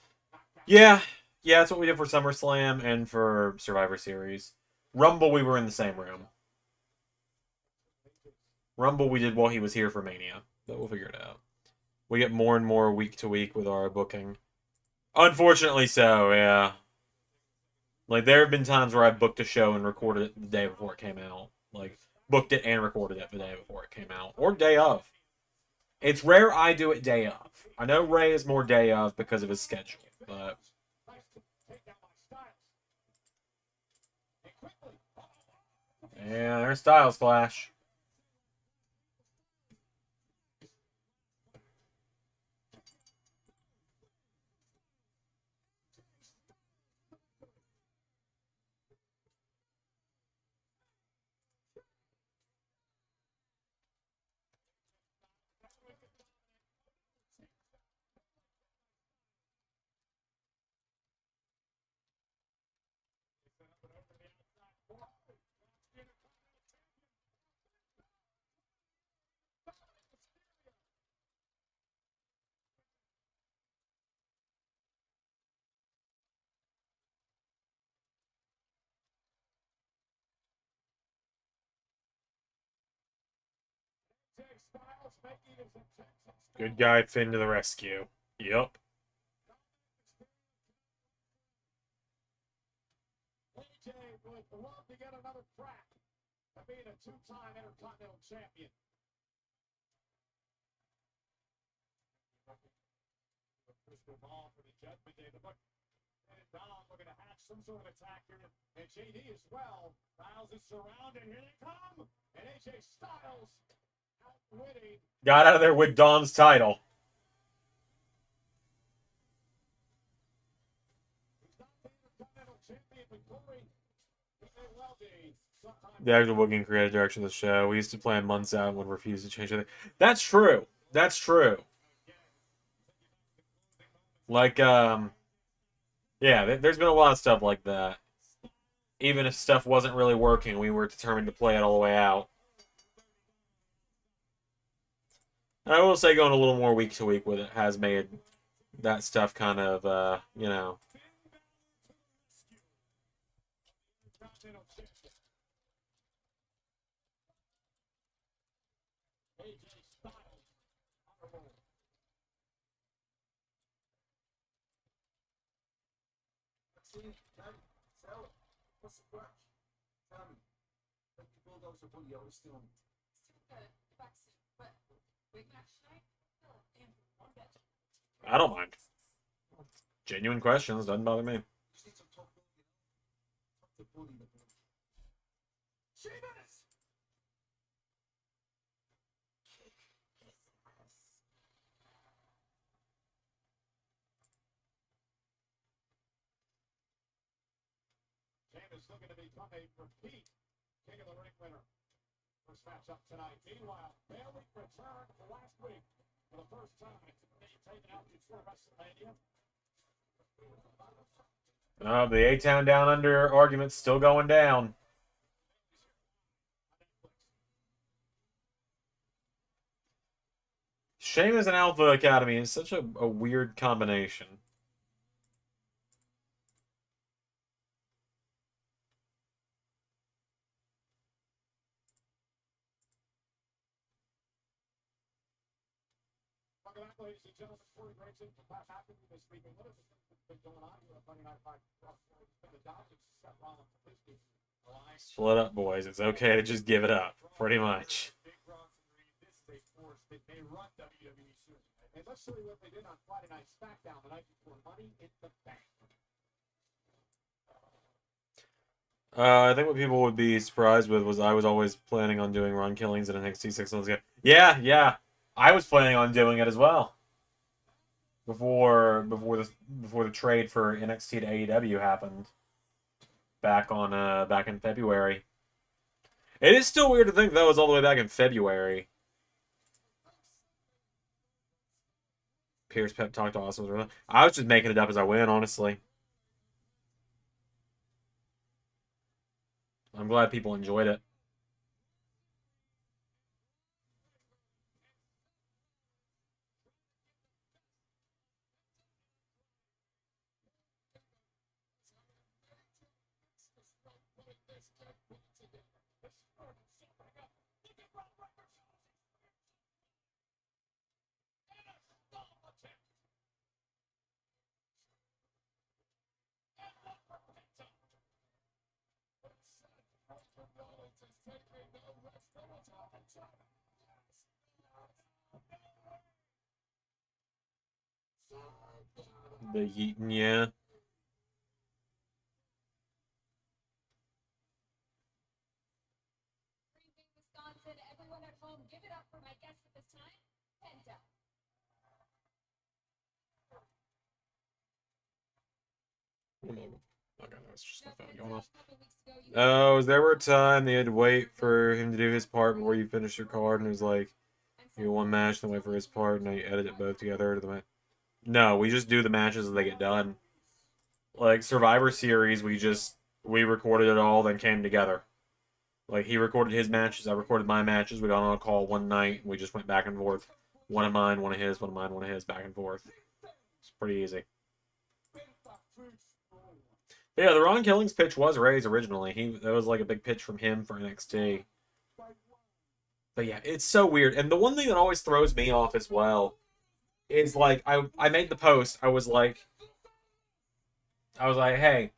Yeah, Yeah, that's what we did for SummerSlam and for Survivor Series. Rumble, we were in the same room. Rumble, we did while he was here for Mania, but we'll figure it out. We get more and more week to week with our booking. Unfortunately, so yeah. Like there have been times where I booked a show and recorded it the day before it came out. Like booked it and recorded it the day before it came out, or day of. It's rare I do it day of. I know Ray is more day of because of his schedule, but yeah, there's Styles Clash. Good guy Finn to the rescue. Yep. AJ would love to get another crack at being a two-time Intercontinental Champion. Crystal ball for the Judgment Day. Look, and Dom looking to hatch some sort of attack here. And JD as well. Styles is surrounded. Here they come. And AJ Styles outwitting. Got out of there with Dom's title. He's not the Intercontinental Champion, but Corey, he may well be. The actual booking creative direction of the show. We used to plan months out and would refuse to change anything. That's true. That's true. Like, yeah, there's been a lot of stuff like that. Even if stuff wasn't really working, we were determined to play it all the way out. And I will say going a little more week to week with it has made that stuff kind of, you know. What's the crack? Tell me. The Bulldogs are bully always still. I don't mind. Genuine questions, doesn't bother me. Just need some top bully, you know? Top bully the bully. Sheamus! Sheamus looking to become a repeat King of the Ring winner. First matchup tonight. Meanwhile, Bailey returned for last week for the first time to be taken out before WrestleMania. The A-Town Down Under argument's still going down. Sheamus and Alpha Academy is such a weird combination. Welcome back, ladies and gentlemen. Corey Grayson from Cashapp this week. What has been going on here at Monday Night Fight? The Dodgers, Seth Rollins, Trubisky, Alliance. Split up, boys. It's okay to just give it up, pretty much. Big Bronson Reed, this is a force that may run WWE soon. And let's show you what they did on Friday Night SmackDown the night before Money in the Bank. I think what people would be surprised with was I was always planning on doing Ron Killings in NXT 6 months ago. Yeah. I was planning on doing it as well. Before the trade for NXT to AEW happened. Back in February. It is still weird to think that was all the way back in February. Pierce pep talk to Awesome. I was just making it up as I went, honestly. I'm glad people enjoyed it. The yeah. Wisconsin, everyone at home, give it up for my guest at this time, Penta. Okay, that's just my phone going off. Oh, is there ever a time they had to wait for him to do his part before you finish your card, and it was like you one match, then wait for his part, and then you edit it both together to the match? No, we just do the matches as they get done. Like Survivor Series, we recorded it all, then came together. Like he recorded his matches, I recorded my matches. We got on a call one night, and we just went back and forth. One of mine, one of his, one of mine, one of his, back and forth. It's pretty easy. But yeah, the Ron Killings pitch was Ray's originally. That was like a big pitch from him for NXT. But yeah, it's so weird. And the one thing that always throws me off as well is like I made the post. I was like, hey,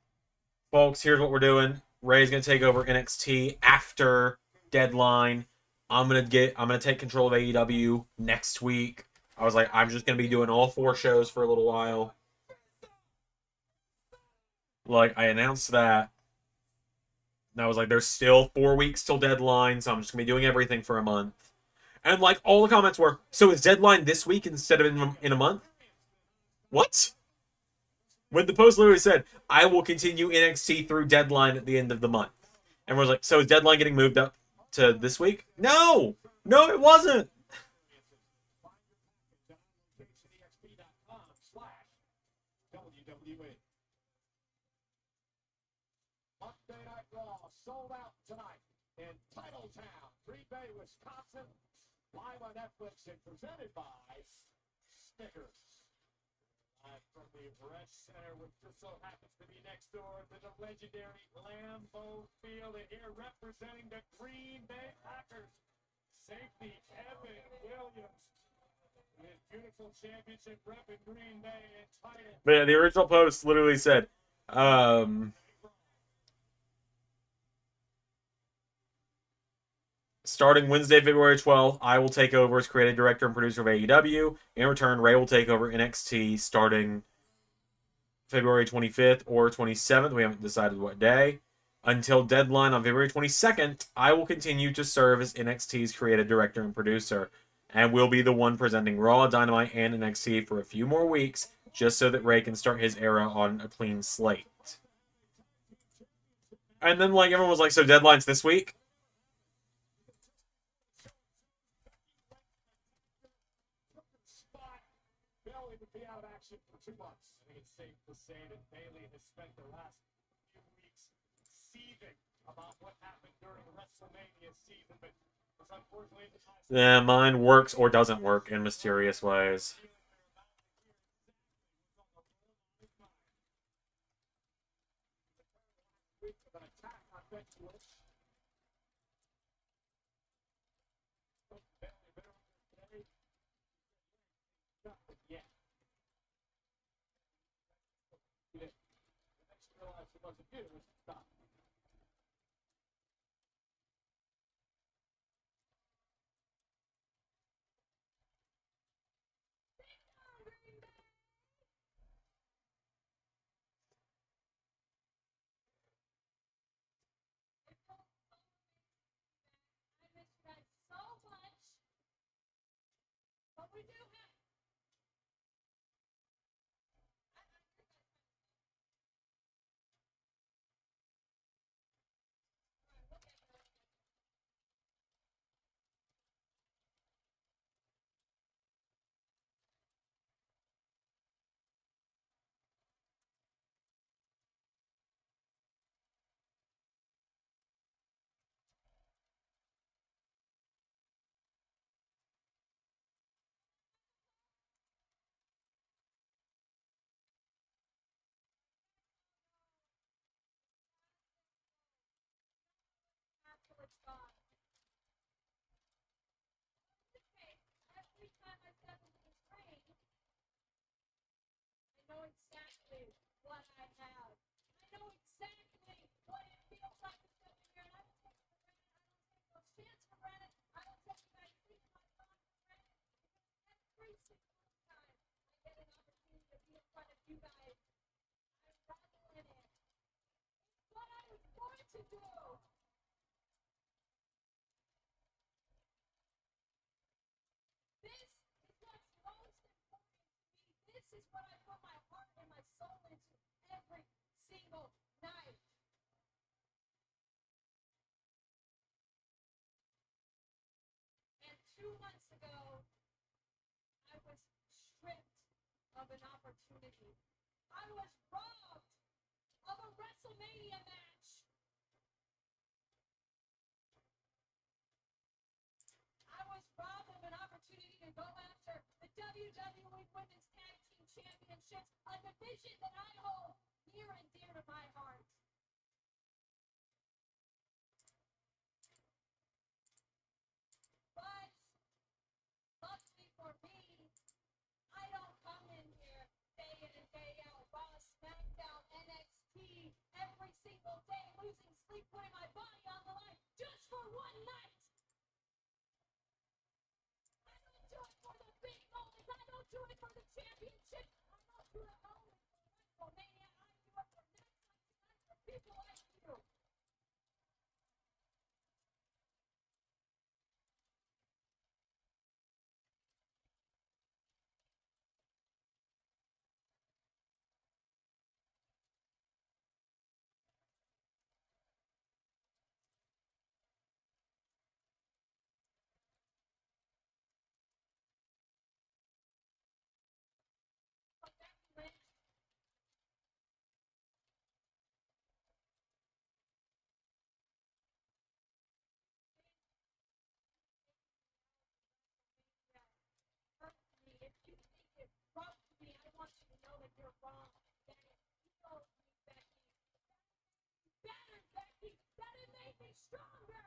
folks, here's what we're doing. Ray's gonna take over NXT after Deadline. I'm gonna take control of AEW next week. I was like, I'm just gonna be doing all 4 shows for a little while. Like, I announced that. And I was like, there's still 4 weeks till Deadline, so I'm just gonna be doing everything for a month. And like, all the comments were, so is Deadline this week instead of in a month? What? When the post literally said, I will continue NXT through Deadline at the end of the month. And we're like, so is Deadline getting moved up to this week? No! No, it wasn't! Monday Night Raw sold out tonight in Titletown, Green Bay, Wisconsin, live on Netflix and presented by Snickers. Live from the Bresh Center, which just so happens to be next door to the legendary Lambeau Field, and here representing the Green Bay Packers, safety Evan Williams. His beautiful championship rep in Green Bay and title. But yeah, the original post literally said, starting Wednesday, February 12th, I will take over as creative director and producer of AEW. In return, Ray will take over NXT starting February 25th or 27th. We haven't decided what day. Until Deadline on February 22nd, I will continue to serve as NXT's creative director and producer, and will be the one presenting Raw, Dynamite, and NXT for a few more weeks, just so that Ray can start his era on a clean slate. And then, like, everyone was like, so Deadline's this week? Bailey would be out of action for 2 months. I think it's safe to say that Bailey has spent the last few weeks seething about what happened during WrestleMania season, but unfortunately, Yeah, mine works or doesn't work in mysterious ways. Yeah. The next realized it wasn't good, it was stop. I miss you guys so much. But we do have do. This is what's most important to me. This is what I put my heart and my soul into every single night. And 2 months ago, I was stripped of an opportunity. I was robbed of a WrestleMania match. I was robbed of an opportunity to go after the WWE Women's Tag Team Championships, a division that I hold near and dear to my heart. But luckily for me, I don't come in here day in and day out, Raw, SmackDown, NXT, every single day, losing sleep, putting my body on the line just for one night. I don't do it for the big moments. I don't do it for the championship. I don't do it only for WrestleMania. I do it for nights like tonight for people like you. But that Lynch, hurt me. If you think it broke me, I want you to know that you're wrong. That it healed me, Becky. Better, Becky. That it made me stronger.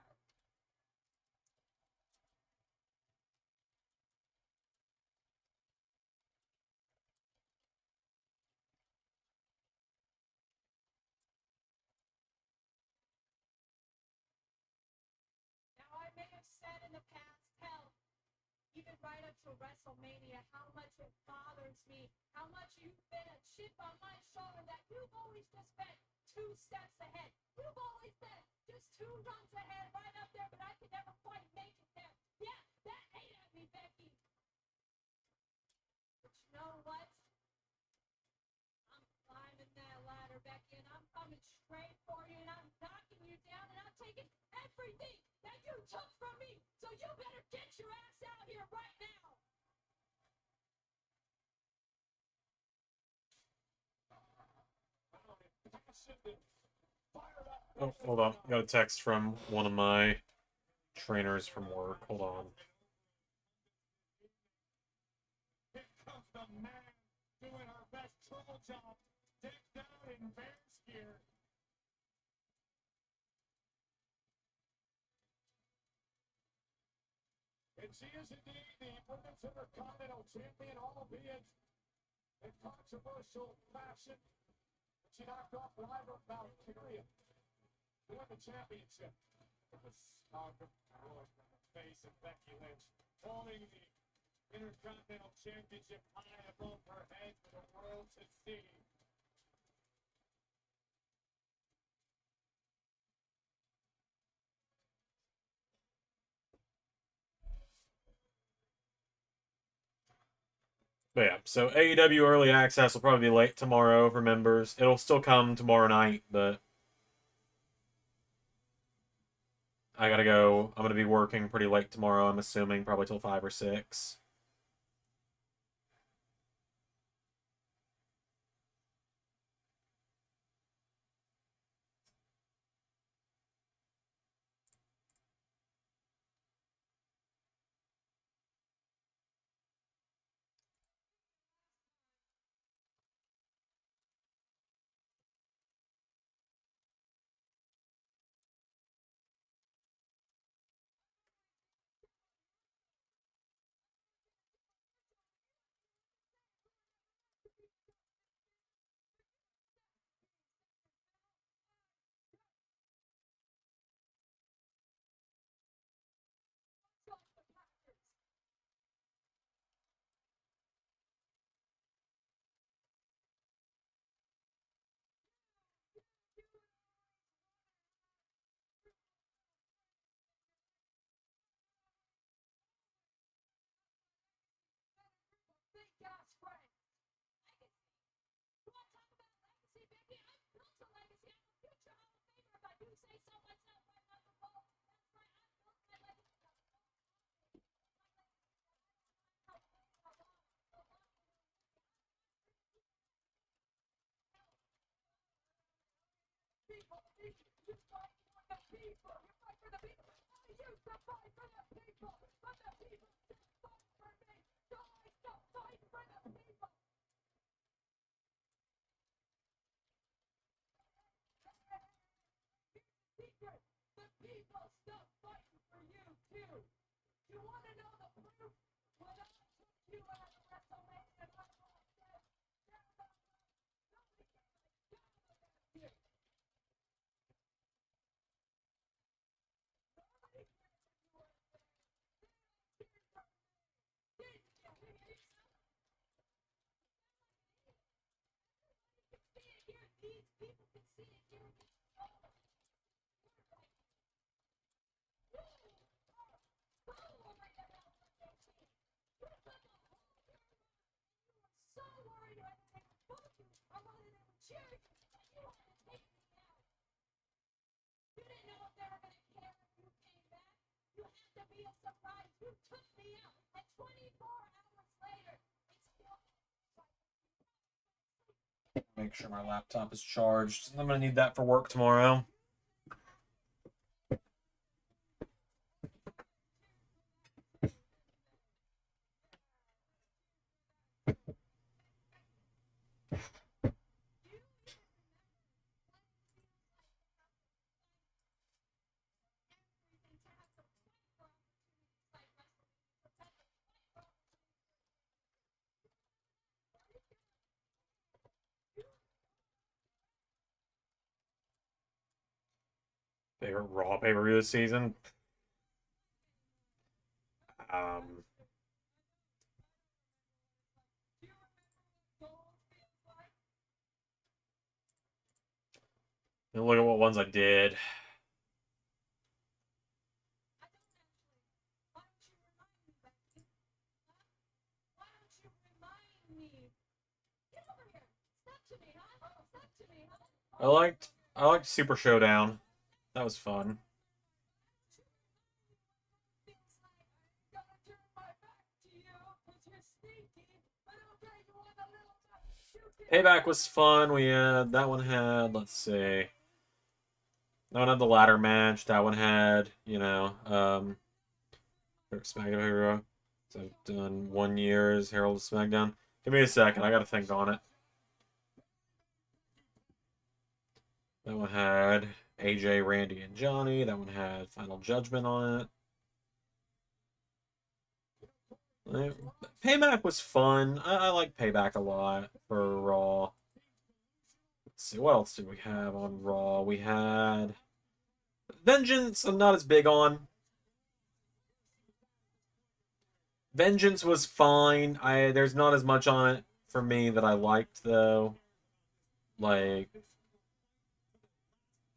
Now, I may have said in the past, hell, even right up to WrestleMania, how much it bothers me, how much you've been a chip on my shoulder, that you've always just been 2 steps ahead. You've always been just 2 runs ahead, right up there, but I could never quite make it there. Yeah, that ate at me, Becky. But you know what? I'm climbing that ladder, Becky, and I'm coming straight for you, and I'm knocking you down, and I'm taking everything that you took from me. So you better get your ass out here right now. Oh, hold on. Got a text from one of my trainers from work. Hold on. Here comes the man doing her best trouble job, decked out in Bears gear. And she is indeed the Women's Intercontinental Champion, albeit in controversial fashion. She knocked off rival Valkyria for the championship. It was Stalker face of Becky Lynch, holding the Intercontinental Championship high above her head for the world to see. But yeah, so AEW Early Access will probably be late tomorrow for members. It'll still come tomorrow night, but I gotta go. I'm gonna be working pretty late tomorrow, I'm assuming, probably till 5 or 6. You want to know the proof? When I took you out of WrestleMania, and I said, these people can see it here. So worried about everything. I wanted to cheer you, but you wanted to take me out. You didn't know if they were going to care if you came back. You had to be a surprise. You took me out, and 24 hours later, it's still. Make sure my laptop is charged. I'm gonna need that for work tomorrow. Favorite Raw pay-per-view this season? Um, look at what ones I did. I liked Super Showdown. That was fun. Payback was fun. We had that one had, let's see. That one had the ladder match. That one had, SmackDown Hero. So I've done 1 year's Herald of SmackDown. Give me a second. I gotta think on it. That one had AJ, Randy, and Johnny. That one had Final Judgment on it. Payback was fun. I like Payback a lot for Raw. Let's see, what else did we have on Raw? We had Vengeance. I'm not as big on. Vengeance was fine. There's not as much on it for me that I liked though. Like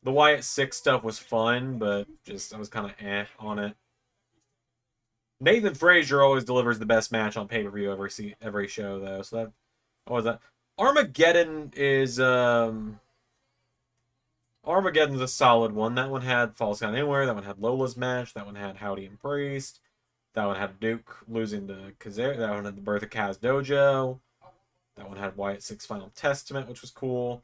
the Wyatt Six stuff was fun, but I was kind of on it. Nathan Frazier always delivers the best match on pay-per-view every show though. So what was that? Armageddon is Armageddon's a solid one. That one had Falls Count Anywhere. That one had Lola's match. That one had Howdy and Priest. That one had Duke losing to Kazarian. That one had the birth of Kaz Dojo. That one had Wyatt Six Final Testament, which was cool.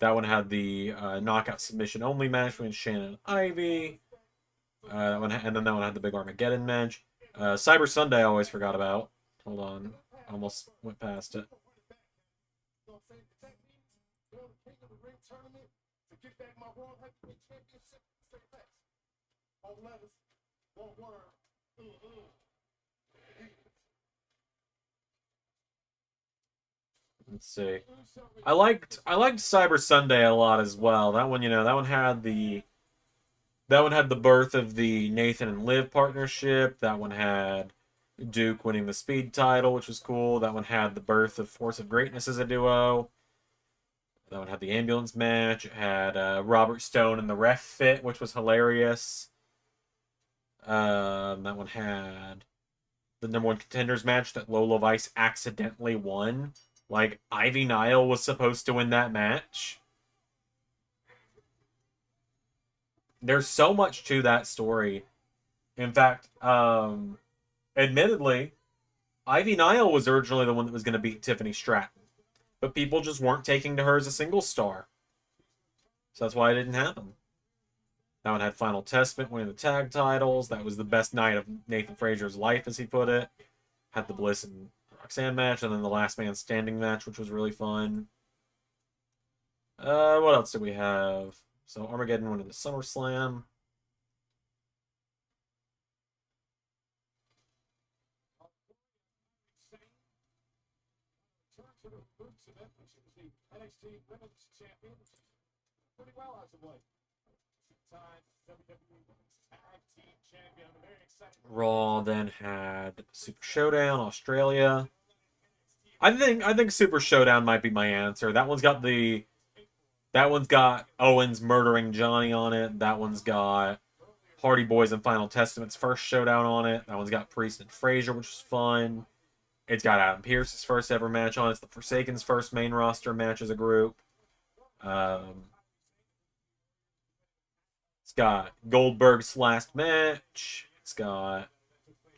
That one had the knockout submission only match between Shannon and Ivy. And then that one had the big Armageddon match. Cyber Sunday I always forgot about. Hold on. Almost went past it. Let's see. I liked Cyber Sunday a lot as well. That one, that one had the birth of the Nathan and Liv partnership. That one had Duke winning the Speed title, which was cool. That one had the birth of Force of Greatness as a duo. That one had the ambulance match. It had Robert Stone and the Ref Fit, which was hilarious. That one had the #1 contenders match that Lola Vice accidentally won. Like, Ivy Nile was supposed to win that match. There's so much to that story. In fact, admittedly, Ivy Nile was originally the one that was going to beat Tiffany Stratton. But people just weren't taking to her as a single star. So that's why it didn't happen. That one had Final Testament winning the tag titles. That was the best night of Nathan Frazier's life, as he put it. Had the Bliss and Roxanne match, and then the Last Man Standing match, which was really fun. What else did we have? So Armageddon winning the SummerSlam. Turn to the roots of it, when she was the NXT Women's Champion. Pretty well as of late. Two-time WWE Women's Tag Team Champion. I'm very excited. Raw then had Super Showdown Australia. I think Super Showdown might be my answer. That one's got Owens murdering Johnny on it. That one's got Hardy Boys and Final Testament's first showdown on it. That one's got Priest and Frazier, which is fun. It's got Adam Pearce's first ever match on it. It's the Forsaken's first main roster match as a group. It's got Goldberg's last match. It's got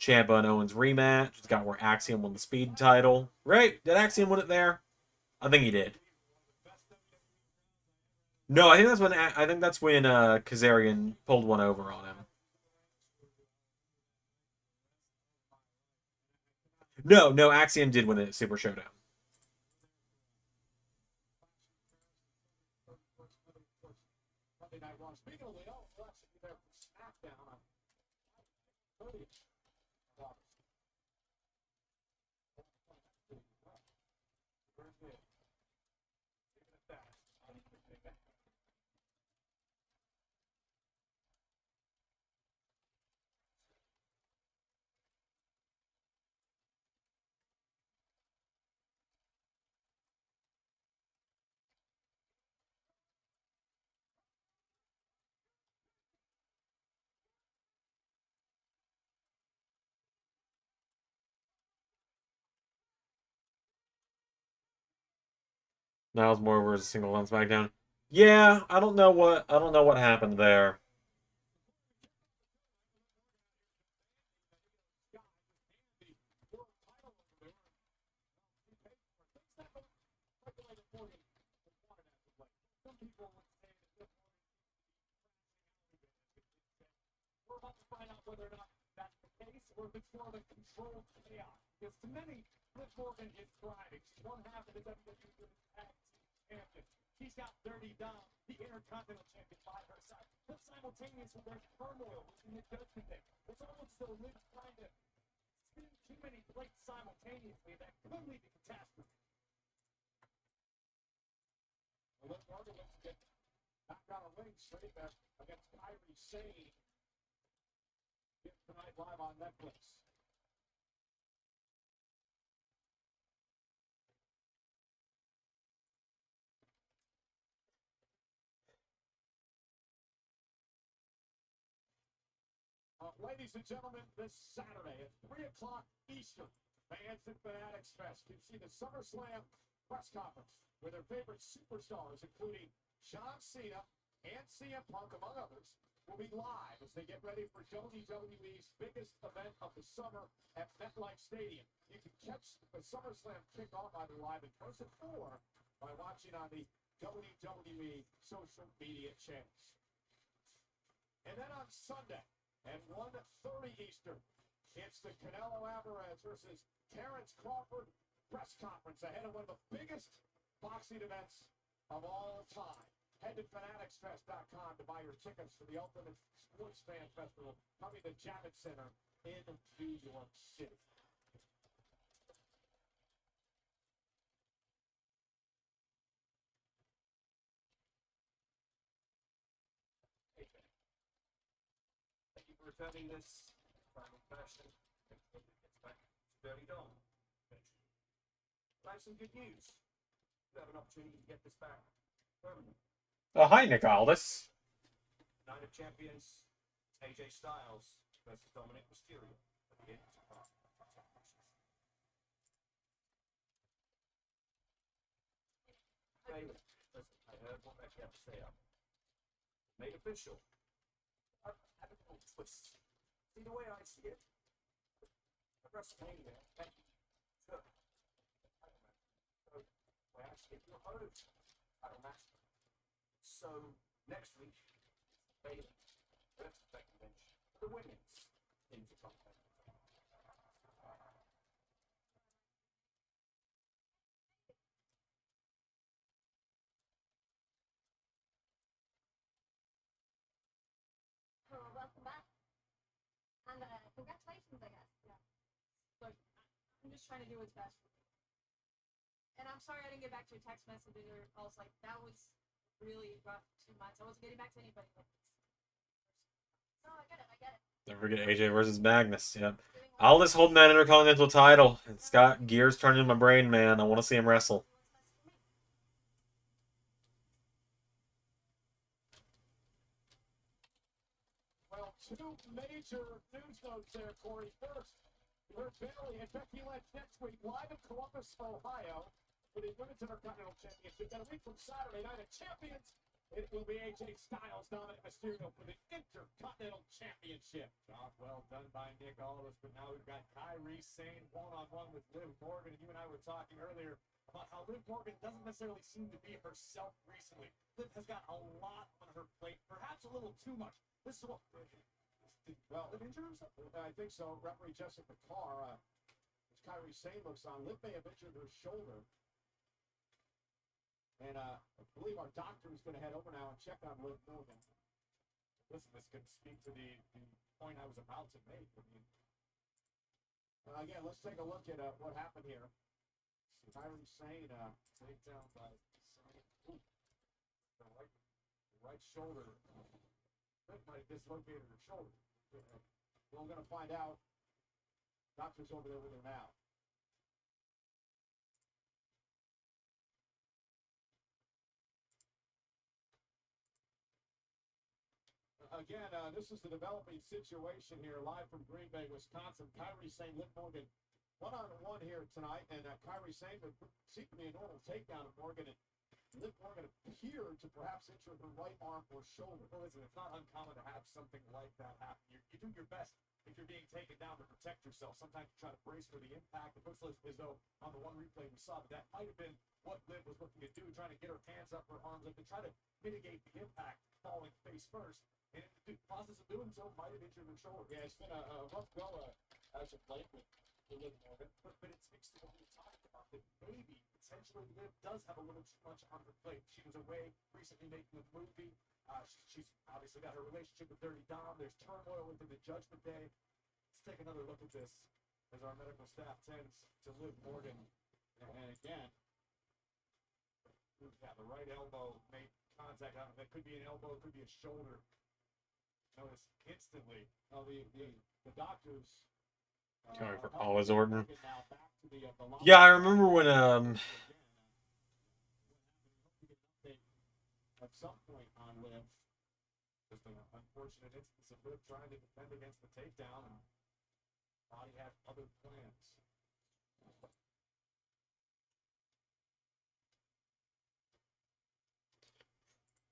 Ciampa and Owens rematch. It's got where Axiom won the Speed title. Right? Did Axiom win it there? I think he did. No, I think that's when Kazarian pulled one over on him. No, Axiom did win it at Super Showdown. Monday Night Raw. Speaking of the LS11, be there for SmackDown on 30th of August. Where's it? Taking it fast. Niles Moore was a single on SmackDown. Yeah, I don't know what happened there. Some people would say that we're about to find out whether or not that's the case or if it's more of a controlled chaos. Because to many, Liv Morgan is thriving. She's one half of the WWE Women's Tag Team Champion. She's got Dirty Dom, the Intercontinental Champion, by her side. But simultaneously, there's turmoil within the Judgment Day. It's almost as though Liv's trying to spin too many plates simultaneously. That could lead to catastrophe. Liv Morgan looks to get knocked out of ring straight back against Kyrie Sane. Tonight live on Netflix. Ladies and gentlemen, this Saturday at 3 o'clock Eastern, fans at Fanatics Fest can see the SummerSlam press conference with their favorite superstars, including John Cena and CM Punk, among others, will be live as they get ready for WWE's biggest event of the summer at MetLife Stadium. You can catch the SummerSlam kickoff either live in person or by watching on the WWE social media channels. And then on Sunday at 1:30 Eastern, it's the Canelo Alvarez versus Terrence Crawford press conference ahead of one of the biggest boxing events of all time. Head to fanaticsfest.com to buy your tickets for the Ultimate Sports Fan Festival coming to Javits Center in New York City. Thank you for returning this final fashion. It gets back to Dirty Dom. I have some good news. You have an opportunity to get this back permanently. Oh, hi, Nick Aldis. Night of Champions, AJ Styles versus Dominic Mysterio. Hey, listen, I heard what Becky had to say up. Made official. I had a little twist. See, the way I see it, at WrestleMania, Becky took the title match. So, where I see it, you're owed title match. So, Next week, Bailey, that's the convention for the women's intercontinental. Oh, welcome back. And congratulations, I guess. Yeah. Look, I'm just trying to do what's best for me. And I'm sorry I didn't get back to your text messages or calls. Like, that was really rough 2 months. I wasn't getting back to anybody like this. No, I get it. I get it. Don't forget AJ versus Magnus. Yep. Aldis holding that Intercontinental title. It's got gears turning in my brain, man. I want to see him wrestle. Well, two major news notes there, Corey. First, we heard Bailey and Becky Lynch next week live in Columbus, Ohio, for the Women's Intercontinental Championship. Then a week from Saturday Night of Champions, it will be AJ Styles, Dominic Mysterio for the Intercontinental Championship. Job well done by Nick Aldis, but now we've got Kairi Sane one-on-one with Liv Morgan. And you and I were talking earlier about how Liv Morgan doesn't necessarily seem to be herself recently. Liv has got a lot on her plate, perhaps a little too much. This is what... Well, Liv injured herself? I think so. Referee Jessica Carr, as Kairi Sane looks on, Liv may have injured her shoulder. And I believe our doctor is going to head over now and check on Liv Morgan. Listen, this could speak to the point I was about to make. I mean, again, let's take a look at what happened here. Kairi Sane, takedown by Sane. Ooh, the right shoulder. Liv might have dislocated her shoulder. We're going to find out. Doctor's over there with her now. Again, this is the developing situation here, live from Green Bay, Wisconsin. Kairi Sane, Liv Morgan, one-on-one here tonight, and Kairi Sane would seem to be a normal takedown of Morgan, and Liv Morgan appeared to perhaps injure her right arm or shoulder. Well, listen, it's not uncommon to have something like that happen. You do your best if you're being taken down to protect yourself. Sometimes you try to brace for the impact. It looks as though on the one replay we saw that might have been what Liv was looking to do, trying to get her hands up, her arms up, to try to mitigate the impact, falling face first. And in the process of doing so, might have injured her shoulder. Yeah, it's been a rough go as of late with Liv Morgan. But it speaks to what we talked about, that maybe, potentially, Liv does have a little too much on her plate. She was away recently making a movie. She's obviously got her relationship with Dirty Dom. There's turmoil within the Judgment Day. Let's take another look at this as our medical staff tends to Liv Morgan. And again, the right elbow made contact. That could be an elbow, could be a shoulder. Notice instantly the doctors Going for Aldis Orton. Yeah, I remember when at some point on Liv, just an unfortunate instance of Liv trying to defend against the takedown, and Body had other plans.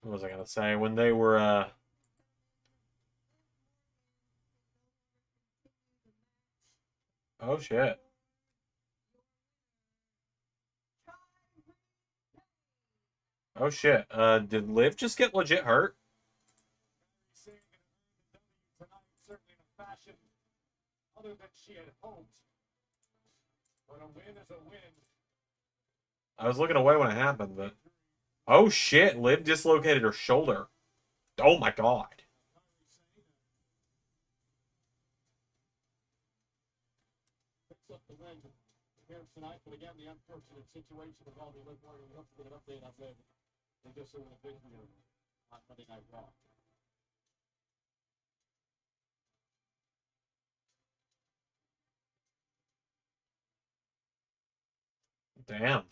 what was I gonna say? When they were oh shit. Oh shit. Did Liv just get legit hurt? Tonight, certainly in a fashion other than she had hoped. But a win is a win. I was looking away when it happened, but oh shit, Liv dislocated her shoulder. Oh my god. Picks up the win here tonight, but again, the unfortunate situation involving Liv Morgan. We hope to get an update on Liv in just a little bit here on Monday Night Raw. Damn.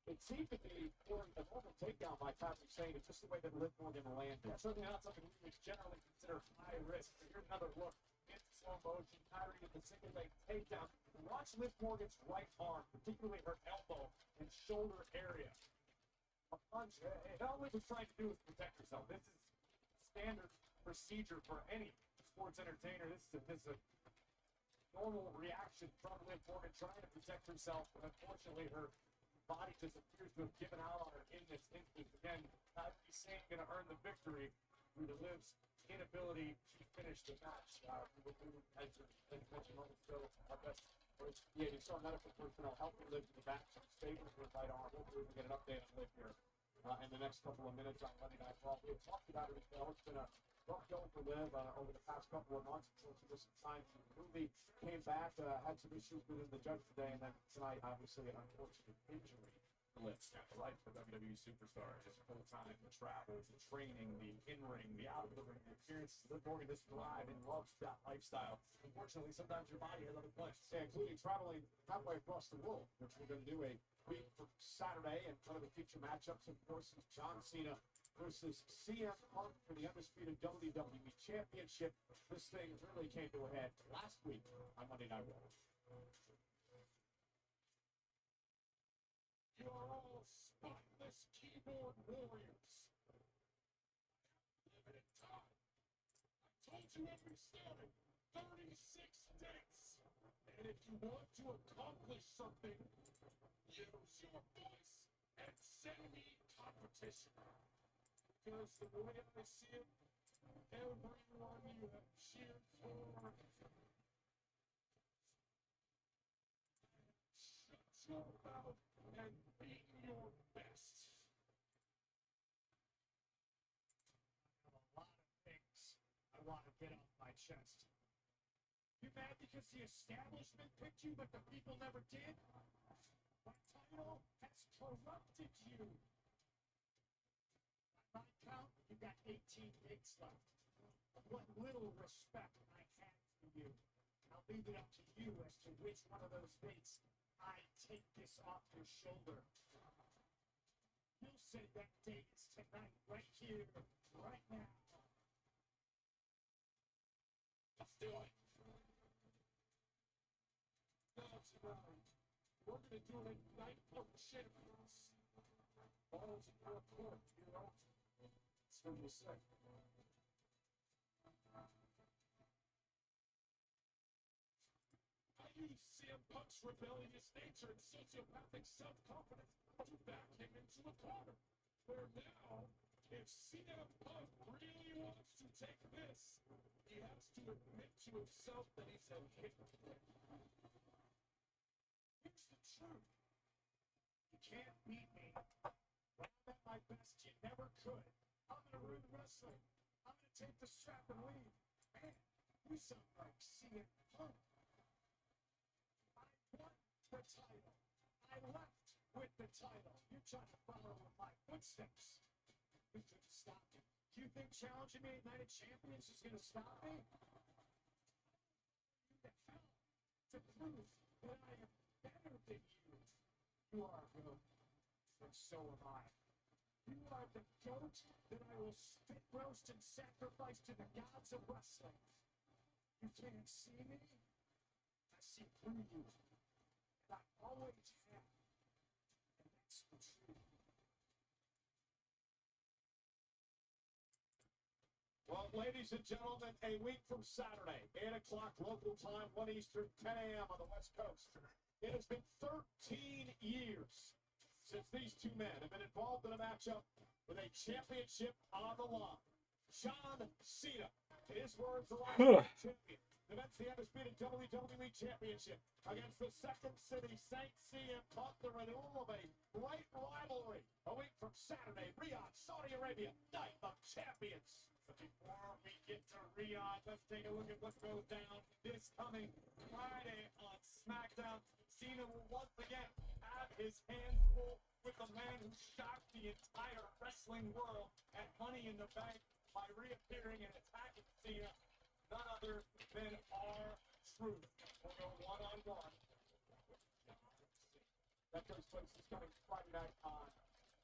It seemed to be for a normal takedown by Kairi Sane. It's just the way that Liv Morgan landed. Yeah, certainly not something we would generally consider high risk. But here's another look into slow motion. Kairi with the single leg takedown. Watch Liv Morgan's right arm, particularly her elbow and shoulder area. A punch. All Liv was trying to do is protect herself. This is standard procedure for any sports entertainer. This is a normal reaction from Liv Morgan trying to protect herself, but unfortunately her body just appears to have given out on her in this instance. Again, I'd be saying going to earn the victory through the Liv's inability to finish the match. We will do, as you mentioned moments ago, our best. Yeah, you saw medical personnel helping Liv to the back, stable with right arm. Hopefully we get an update on Liv here in the next couple of minutes on Monday Night Raw. We have talked about it as well. It's been a rough going for Liv over the past couple of months until she missed some time. Ruby came back, had some issues within the judge today, and then tonight, obviously, an unfortunate injury. Liv, the life of a WWE superstar is full-time, the travels, the training, the in-ring, the out-of-the-ring, the experiences. Liv Morgan is thrive and loves that lifestyle. Unfortunately, sometimes your body has other plans. Yeah, including traveling halfway across the world, which we're going to do a week from Saturday, and one of the feature matchups, of course, is John Cena versus CM Punk for the undisputed WWE Championship. This thing really came to a head last week on Monday Night Raw. You are all spotless keyboard warriors. Limited time. I told you when we started, 36 days. And if you want to accomplish something, use your voice and send me competition. Because the way I see it, everyone you have cheered for, shut your mouth and be your best. I have a lot of things I want to get off my chest. You mad because the establishment picked you, but the people never did? My title has corrupted you. By my count, you got 18 dates left. What little respect I have for you. I'll leave it up to you as to which one of those dates I take this off your shoulder. You say that date is tonight, right here, right now. Let's do it. Now tonight, we're going to do a night of champions. Balls in your court, you know. That's what you say. I use CM Punk's rebellious nature and sociopathic self-confidence to back him into a corner. Where now, if CM Punk really wants to take this, he has to admit to himself that he's a hypocrite. Here's the truth. You can't beat me. When I'm at my best, you never could. I'm gonna ruin wrestling. I'm gonna take the strap and leave. Man, you sound like CM Punk. I won the title. I left with the title. You're trying to follow in my footsteps. You couldn't stop me. Do you think challenging me at Night of Champions is gonna stop me? You to hell to prove that I am better than you. You are good, and so am I. You are the goat that I will spit roast and sacrifice to the gods of wrestling. You can't see me. I see through you. And I always have. And that's the truth. Well, ladies and gentlemen, a week from Saturday, 8 o'clock local time, 1 Eastern, 10 a.m. on the West Coast. It has been 13 years since these two men have been involved in a matchup with a championship on the line. John Cena, in his words, the last champion, defends the undisputed WWE Championship against the Second City Saint CM Punk, the renewal of a great rivalry. A week from Saturday, Riyadh, Saudi Arabia, Night of Champions. But before we get to Riyadh, let's take a look at what goes down this coming Friday on SmackDown. Cena will once again have his hands full with the man who shocked the entire wrestling world at Money in the Bank by reappearing and attacking Cena, none other than R-Truth. We'll go one-on-one. That takes place this coming Friday night on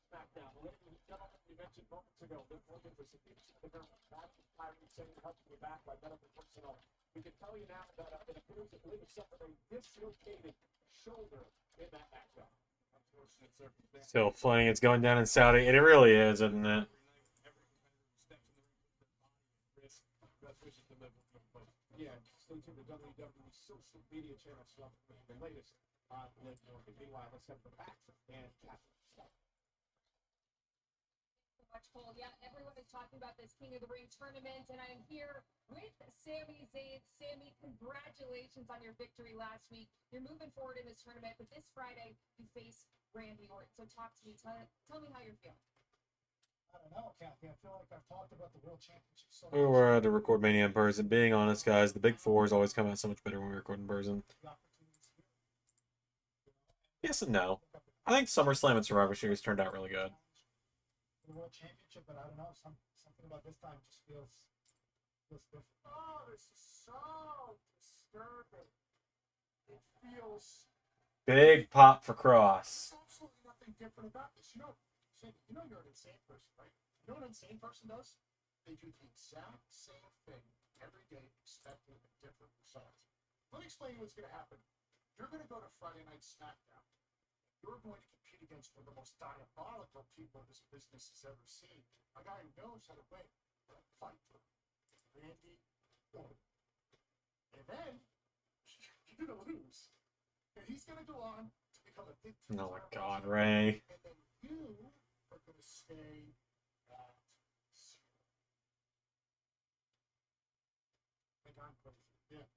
SmackDown. Ladies and gentlemen, we mentioned moments ago that Morgan was a big senator back with Kyrie saying helping you back by medical personnel. We can tell you now that it appears that Liv suffered a dislocated shoulder in that matchup. Unfortunate circumstance. Still funny. It's going down in Saudi. It really is, isn't it? Yeah, stay tuned to WWE social media channels for the latest on Liv Morgan. Meanwhile, let's have the facts and Cashapp. Much, Cole. Yeah, everyone is talking about this King of the Ring tournament, and I'm here with Sami Zayn. Sami, congratulations on your victory last week. You're moving forward in this tournament, but this Friday you face Randy Orton. So talk to me. Tell me how you're feeling. I don't know, Kathy. I feel like I've talked about the World Championship so We much. were at to record Mania in person. Being honest, guys, the big fours always come out so much better when we record in person. The opportunities here. Yes and no. I think SummerSlam and Survivor Series turned out really good. The World Championship, but I don't know. Something about this time just feels different. Oh, this is so disturbing. It feels Big pop for Cross. absolutely nothing different about this. You know you're an insane person, right? You know what an insane person does? They do the exact same thing every day, expecting a different result. Let me explain what's going to happen. You're going to go to Friday Night SmackDown. You're going to compete against one of the most diabolical people this business has ever seen. A guy who knows how to win. Fighter. Randy Orton. And then you're going to lose. And he's going to go on to become a big time. Oh my God, Ray. And then you are going to stay at zero. Like I'm crazy. Yeah.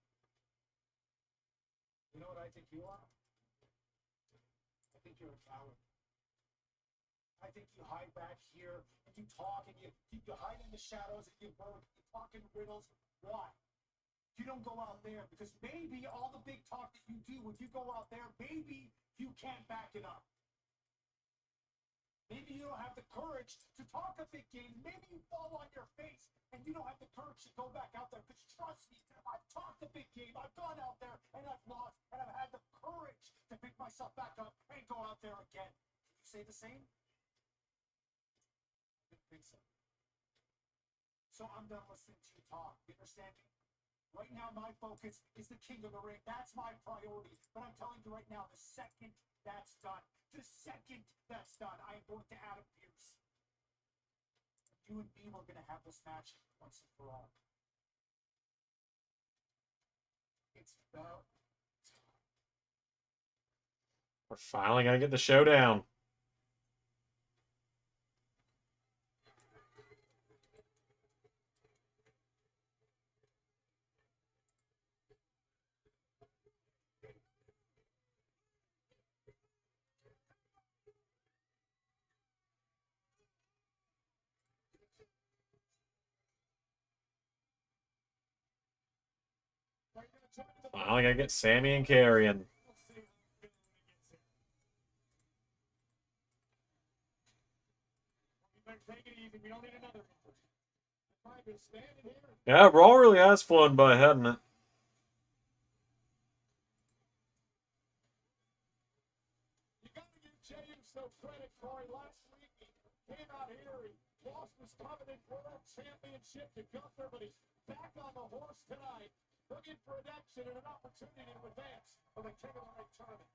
You know what I think you are? I think you're a coward. I think you hide back here and you talk and you hide in the shadows and you work, you talk in riddles. Why? You don't go out there because maybe all the big talk that you do when you go out there, maybe you can't back it up. Maybe you don't have the courage to talk a big game. Maybe you fall on your face and you don't have the courage to go back out there. Because trust me, I've talked a big game. I've gone out there and I've lost. And I've had the courage to pick myself back up and go out there again. Can you say the same? I didn't think so. So I'm done listening to you talk. You understand me? Right now, my focus is the King of the Ring. That's my priority. But I'm telling you right now, the second that's done, I am going to Adam Pearce. You and me, we're going to have this match once and for all. It's about time. We're finally gonna get the showdown. Finally gonna get Sami and Karrion. Yeah, Raw really has flown by, hasn't it? You got to give Jey Uso credit for it. Last week, he came out here, he lost his covenant world championship to Gunther, but he's back on the horse tonight, looking for redemption and an opportunity to advance for the King of the Ring tournament.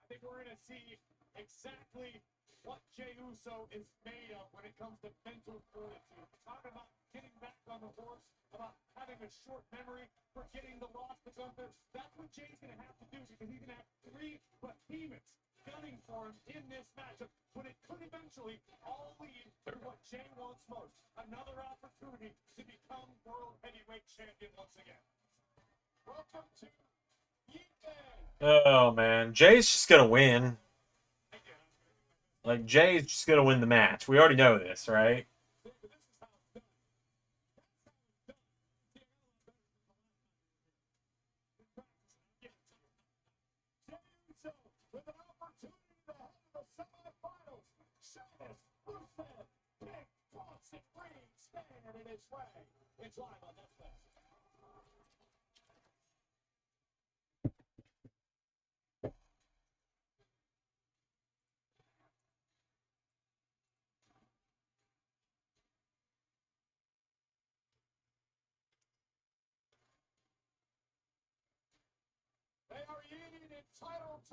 I think we're going to see exactly what Jey Uso is made of when it comes to mental fortitude. Talking about getting back on the horse, about having a short memory, forgetting the loss to Gunther. That's what Jey's going to have to do because he's going to have three behemoths gunning for him in this matchup. But it could eventually all lead to what Jey wants most. Another opportunity to become World Heavyweight Champion once again. Welcome to Oh man, Jay's just gonna win. Like Jay's just gonna win the match. We already know this, right? with an opportunity to head to the semifinals. Sheamus, Rusev, Pink, Bronson, Reigns, stand in his way. It's live on Netflix. title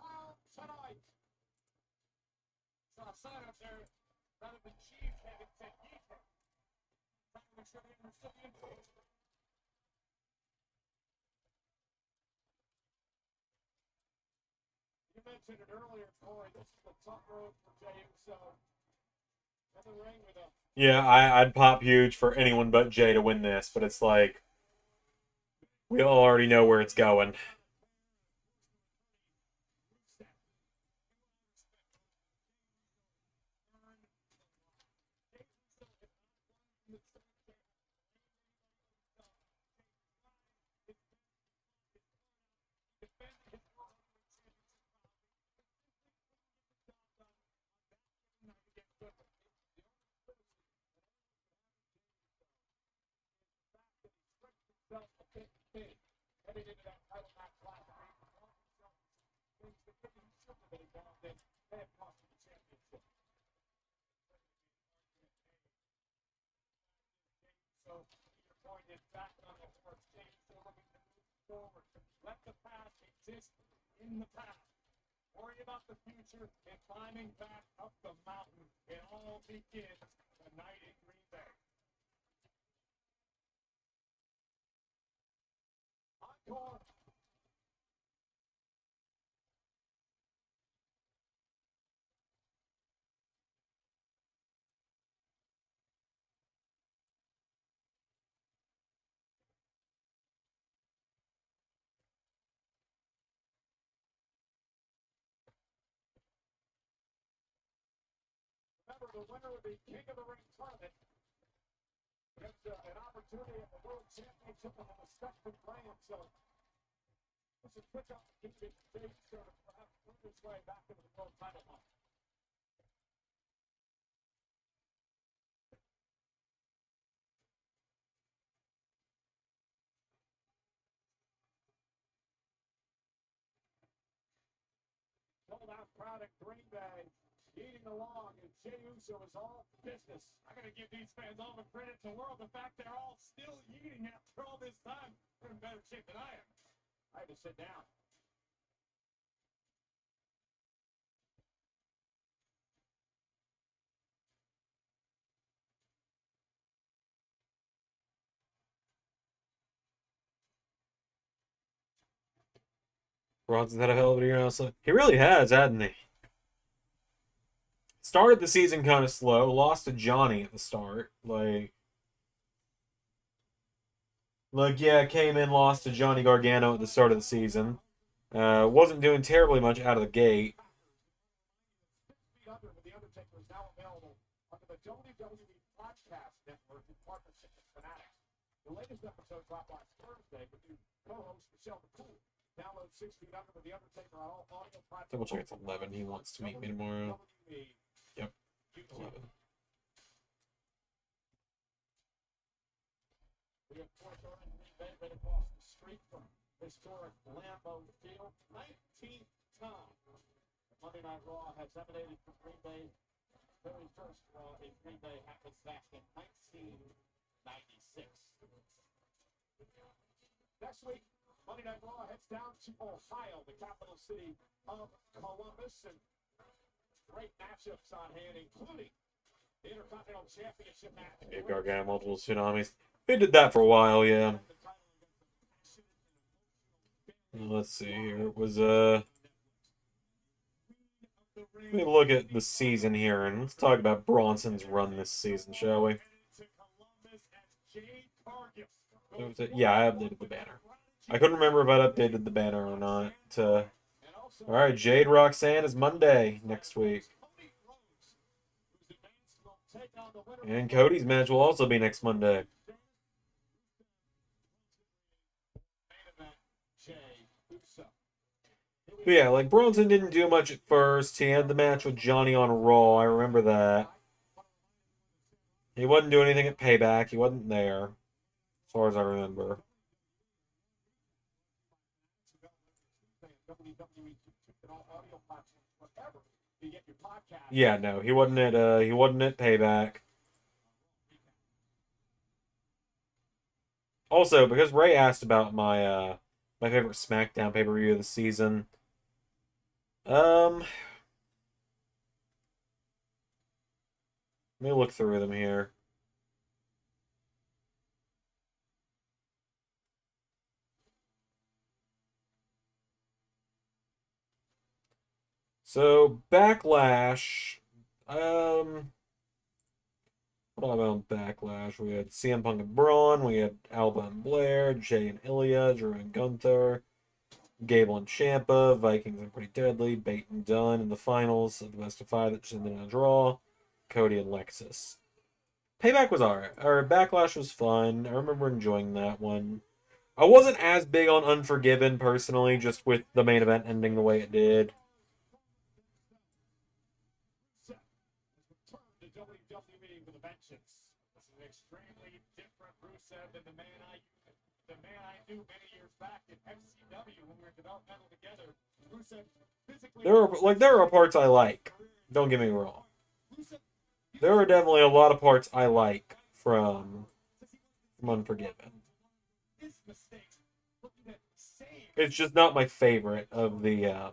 tonight. So I sign up there rather than Chief having said Ethan. Trying to make sure the recipient is. You mentioned it earlier, Corey. This is the top road for Jey Uso. In the ring with a Yeah, I'd pop huge for anyone but Jay to win this, but it's like we all already know where it's going. heading into that title match last night. Things that couldn't super down, they have cost him the championship. So your point is back on the horse. James still looking to move forward. Let the past exist in the past. Worry about the future and climbing back up the mountain. It all begins tonight in Green Bay. Encore. Remember, the winner of the King of the Ring tournament gets an opportunity at the World Championship in the respective brand. So this is a quick opportunity for Jay to perhaps move his way back into the world title hunt. Sold out crowd at Green Bay, eating along, and Jey Uso is all business. I gotta give these fans all the credit in the world. The fact they're all still eating after all this time, they're in better shape than I am. I had to sit down. Bronson's had a hell of a year now. So he really has, hasn't he? Started the season kind of slow. Lost to Johnny at the start. Yeah, came in, lost to Johnny Gargano at the start of the season. Wasn't doing terribly much out of the gate. Under with the Undertaker is now available under the WWE Podcast Network in partnership with Fanatics. The latest episode dropped last Thursday with new co-host Michelle McCool. Download 6 Feet Under with the Undertaker on all audio platforms. Double check it's 11. He wants to meet me tomorrow. Yep, 11. We have Fort Orange Green Bay right across the street from historic Lambeau Field. 19th time the Monday Night Raw has emanated from Green Bay. Very first Raw in Green Bay happened back in 1996. Next week, Monday Night Raw heads down to Ohio, the capital city of Columbus, and great matchups on hand, including the Intercontinental Championship match. Gave Gargano multiple tsunamis. He did that for a while, yeah. Let's see here. It was let me look at the season here and let's talk about Bronson's run this season, shall we? Yeah, I updated the banner. I couldn't remember if I'd updated the banner or not. Alright, Jade Roxanne is Monday next week. And Cody's match will also be next Monday. But yeah, like Bronson didn't do much at first. He had the match with Johnny on Raw. I remember that. He wasn't doing anything at Payback. He wasn't there, as far as I remember. Yeah, no, he wasn't at Payback. Also, because Ray asked about my my favorite SmackDown pay-per-view of the season, Let me look through them here. So, Backlash. What about Backlash? We had CM Punk and Braun. We had Alba and Blair, Jay and Ilya, Drew and Gunther, Gable and Ciampa, Vikings and Pretty Deadly, Bate and Dunn in the finals of the best of five that just ended in a draw, Cody and Lexus. Payback was alright. Or Backlash was fun. I remember enjoying that one. I wasn't as big on Unforgiven personally, just with the main event ending the way it did. Return to WWE with a vengeance. This is an extremely different Rusev than the man I knew many years back in FCW when we were developmental together. Rusev physically. There are parts I like. Don't get me wrong. There are definitely a lot of parts I like from Unforgiven. It's just not my favorite of the.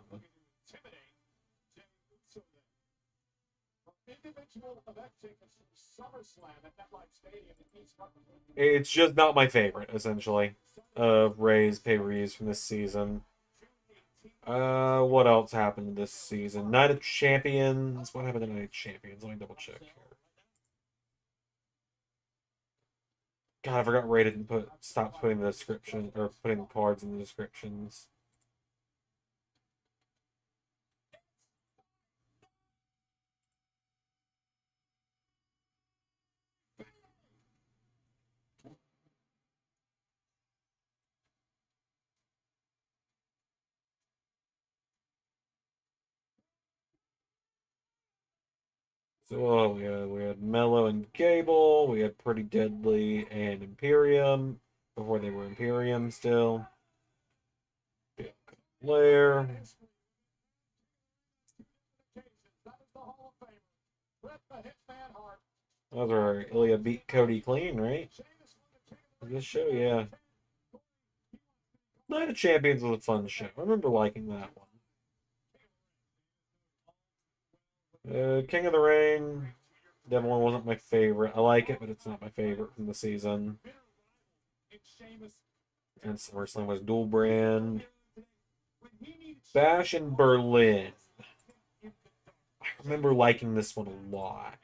It's just not my favorite, essentially, of Ray's pay-per-views from this season. What else happened this season? Night of Champions. What happened to Night of Champions? Let me double check here. God, I forgot Ray didn't stop putting the description or putting cards in the descriptions. So we had Mello and Gable, we had Pretty Deadly and Imperium before they were Imperium still. Blair. Those are Ilya beat Cody clean, right? This show, yeah. Night of Champions was a fun show. I remember liking that one. King of the Ring definitely wasn't my favorite. I like it, but it's not my favorite from the season. And SummerSlam was dual brand. Bash in Berlin. I remember liking this one a lot.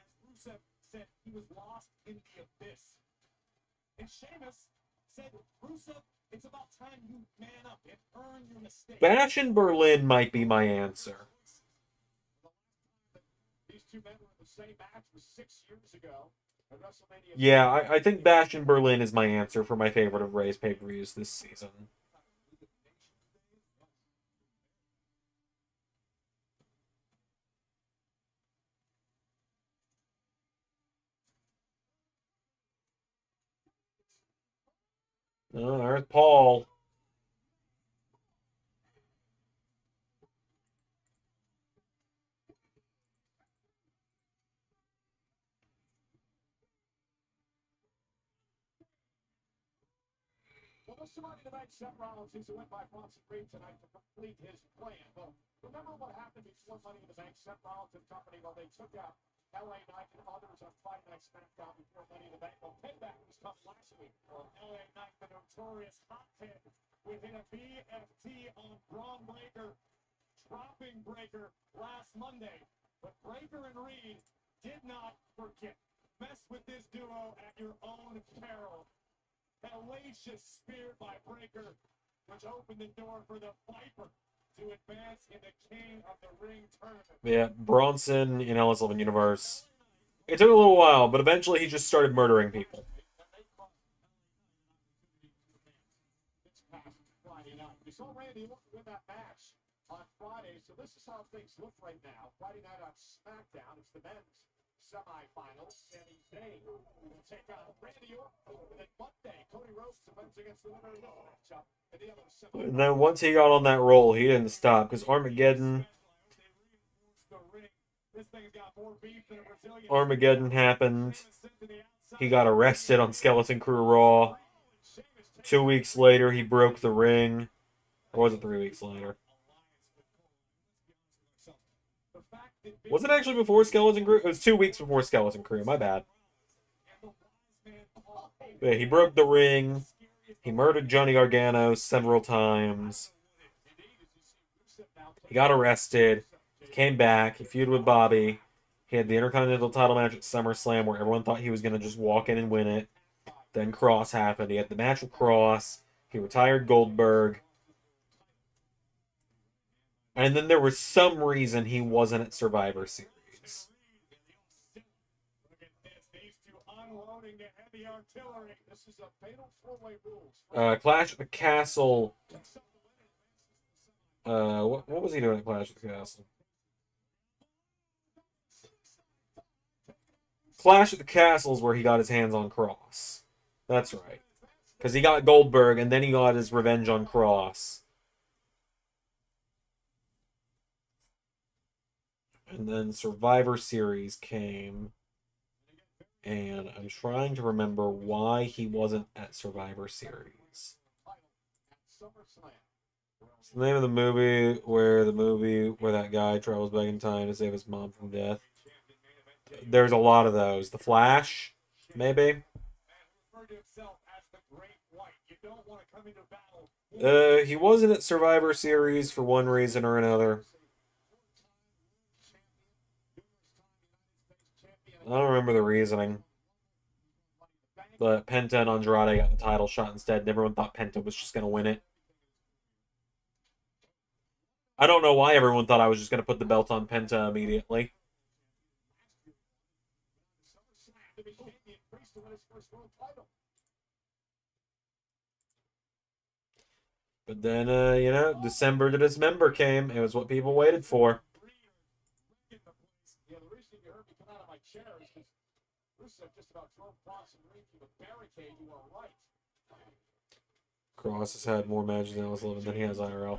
Bash in Berlin might be my answer. Yeah, I think Bash in Berlin is my answer for my favorite of Ray's pay-per-views this season. Oh, there's Paul. Somebody tonight, Seth Rollins needs to win by Bronson Reed tonight to complete his plan. Well, remember what happened before Money in the Bank? Seth Rollins and company, well, they took out LA Knight and others on Friday Night SmackDown before Money in the Bank. Well, payback was tough last week. Well, LA Knight, the notorious hothead, within a BFT on Braun Breaker, dropping Breaker last Monday. But Breaker and Reed did not forget. Mess with this duo at your own peril. Hellacious spear by Breaker, which opened the door for the Viper to advance in the King of the Ring tournament. Yeah, Bronson in LS11 Universe. It took a little while, but eventually he just started murdering people. We saw Randy win that match on Friday, so this is how things look right now. Friday night on SmackDown, it's the men's semifinals. Sami Zayn will take on Randy Orton. And then Monday, Cody Rhodes defends against the winner of this matchup. And the other semifinals. And then once he got on that roll, he didn't stop because Armageddon happened. He got arrested on Skeleton Crew Raw. 2 weeks later, he broke the ring. Or was it 3 weeks later? Was it actually before Skeleton Crew? It was 2 weeks before Skeleton Crew. My bad. Yeah, he broke the ring. He murdered Johnny Gargano several times. He got arrested. He came back. He feuded with Bobby. He had the Intercontinental title match at SummerSlam where everyone thought he was going to just walk in and win it. Then Cross happened. He had the match with Cross. He retired Goldberg. And then there was some reason he wasn't at Survivor Series. Clash at the Castle. What was he doing at Clash at the Castle? Clash at the Castle is where he got his hands on Cross. That's right. Because he got Goldberg, and then he got his revenge on Cross. And then Survivor Series came. And I'm trying to remember why he wasn't at Survivor Series. It's the name of the movie where that guy travels back in time to save his mom from death. There's a lot of those. The Flash, maybe. He wasn't at Survivor Series for one reason or another. I don't remember the reasoning. But Penta and Andrade got the title shot instead, and everyone thought Penta was just going to win it. I don't know why everyone thought I was just going to put the belt on Penta immediately. But then, December to Dismember came. It was what people waited for. Cross has had more matches in LS11 than he has IRL.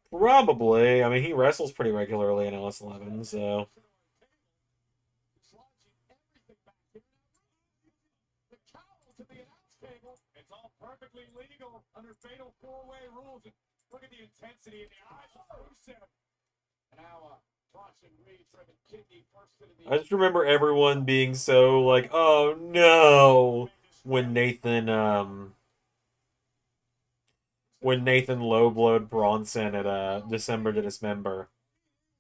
Probably. I mean, he wrestles pretty regularly in LS11, so... It's all perfectly legal under fatal four-way rules. Look at the intensity in the eyes of Rusev. Now, I just remember everyone being so like, oh no, when Nathan low blowed Bronson at December to Dismember.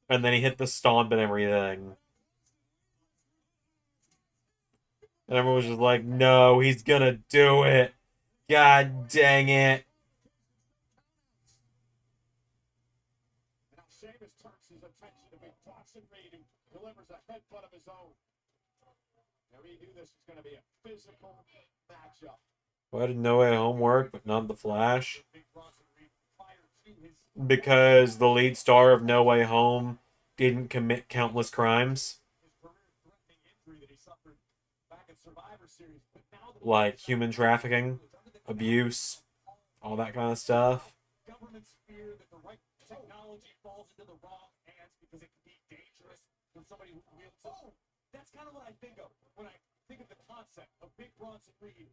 And then he hit the stomp and everything. And everyone was just like, no, he's gonna do it. God dang it. Now Sheamus turns his attention to Big Bronson Reed, who delivers a headbutt of his own. Now we knew this was going to be a physical matchup. Why did No Way Home work, but not The Flash? Because the lead star of No Way Home didn't commit countless crimes. Like human trafficking, abuse, all that kind of stuff. Governments fear that the right technology falls into the wrong hands because it can be dangerous when somebody who wields it. Oh, that's kind of what I think of when I think of the concept of Big Bronson Reed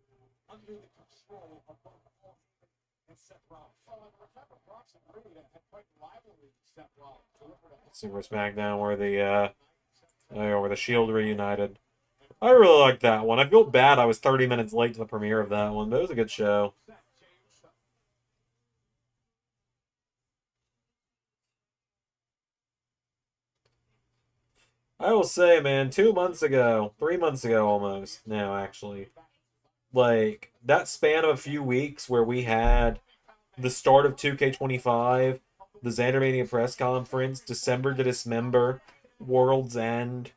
under the control of both Paul Heyman and Seth Rollins. So remember, Bronson Reed had quite rivalry with Seth Rollins. Super SmackDown where the Shield reunited. I really liked that one. I feel bad I was 30 minutes late to the premiere of that one, but it was a good show. I will say, man, 2 months ago, 3 months ago almost, now actually, like, that span of a few weeks where we had the start of 2K25, the Xandermania press conference, December to Dismember, World's End,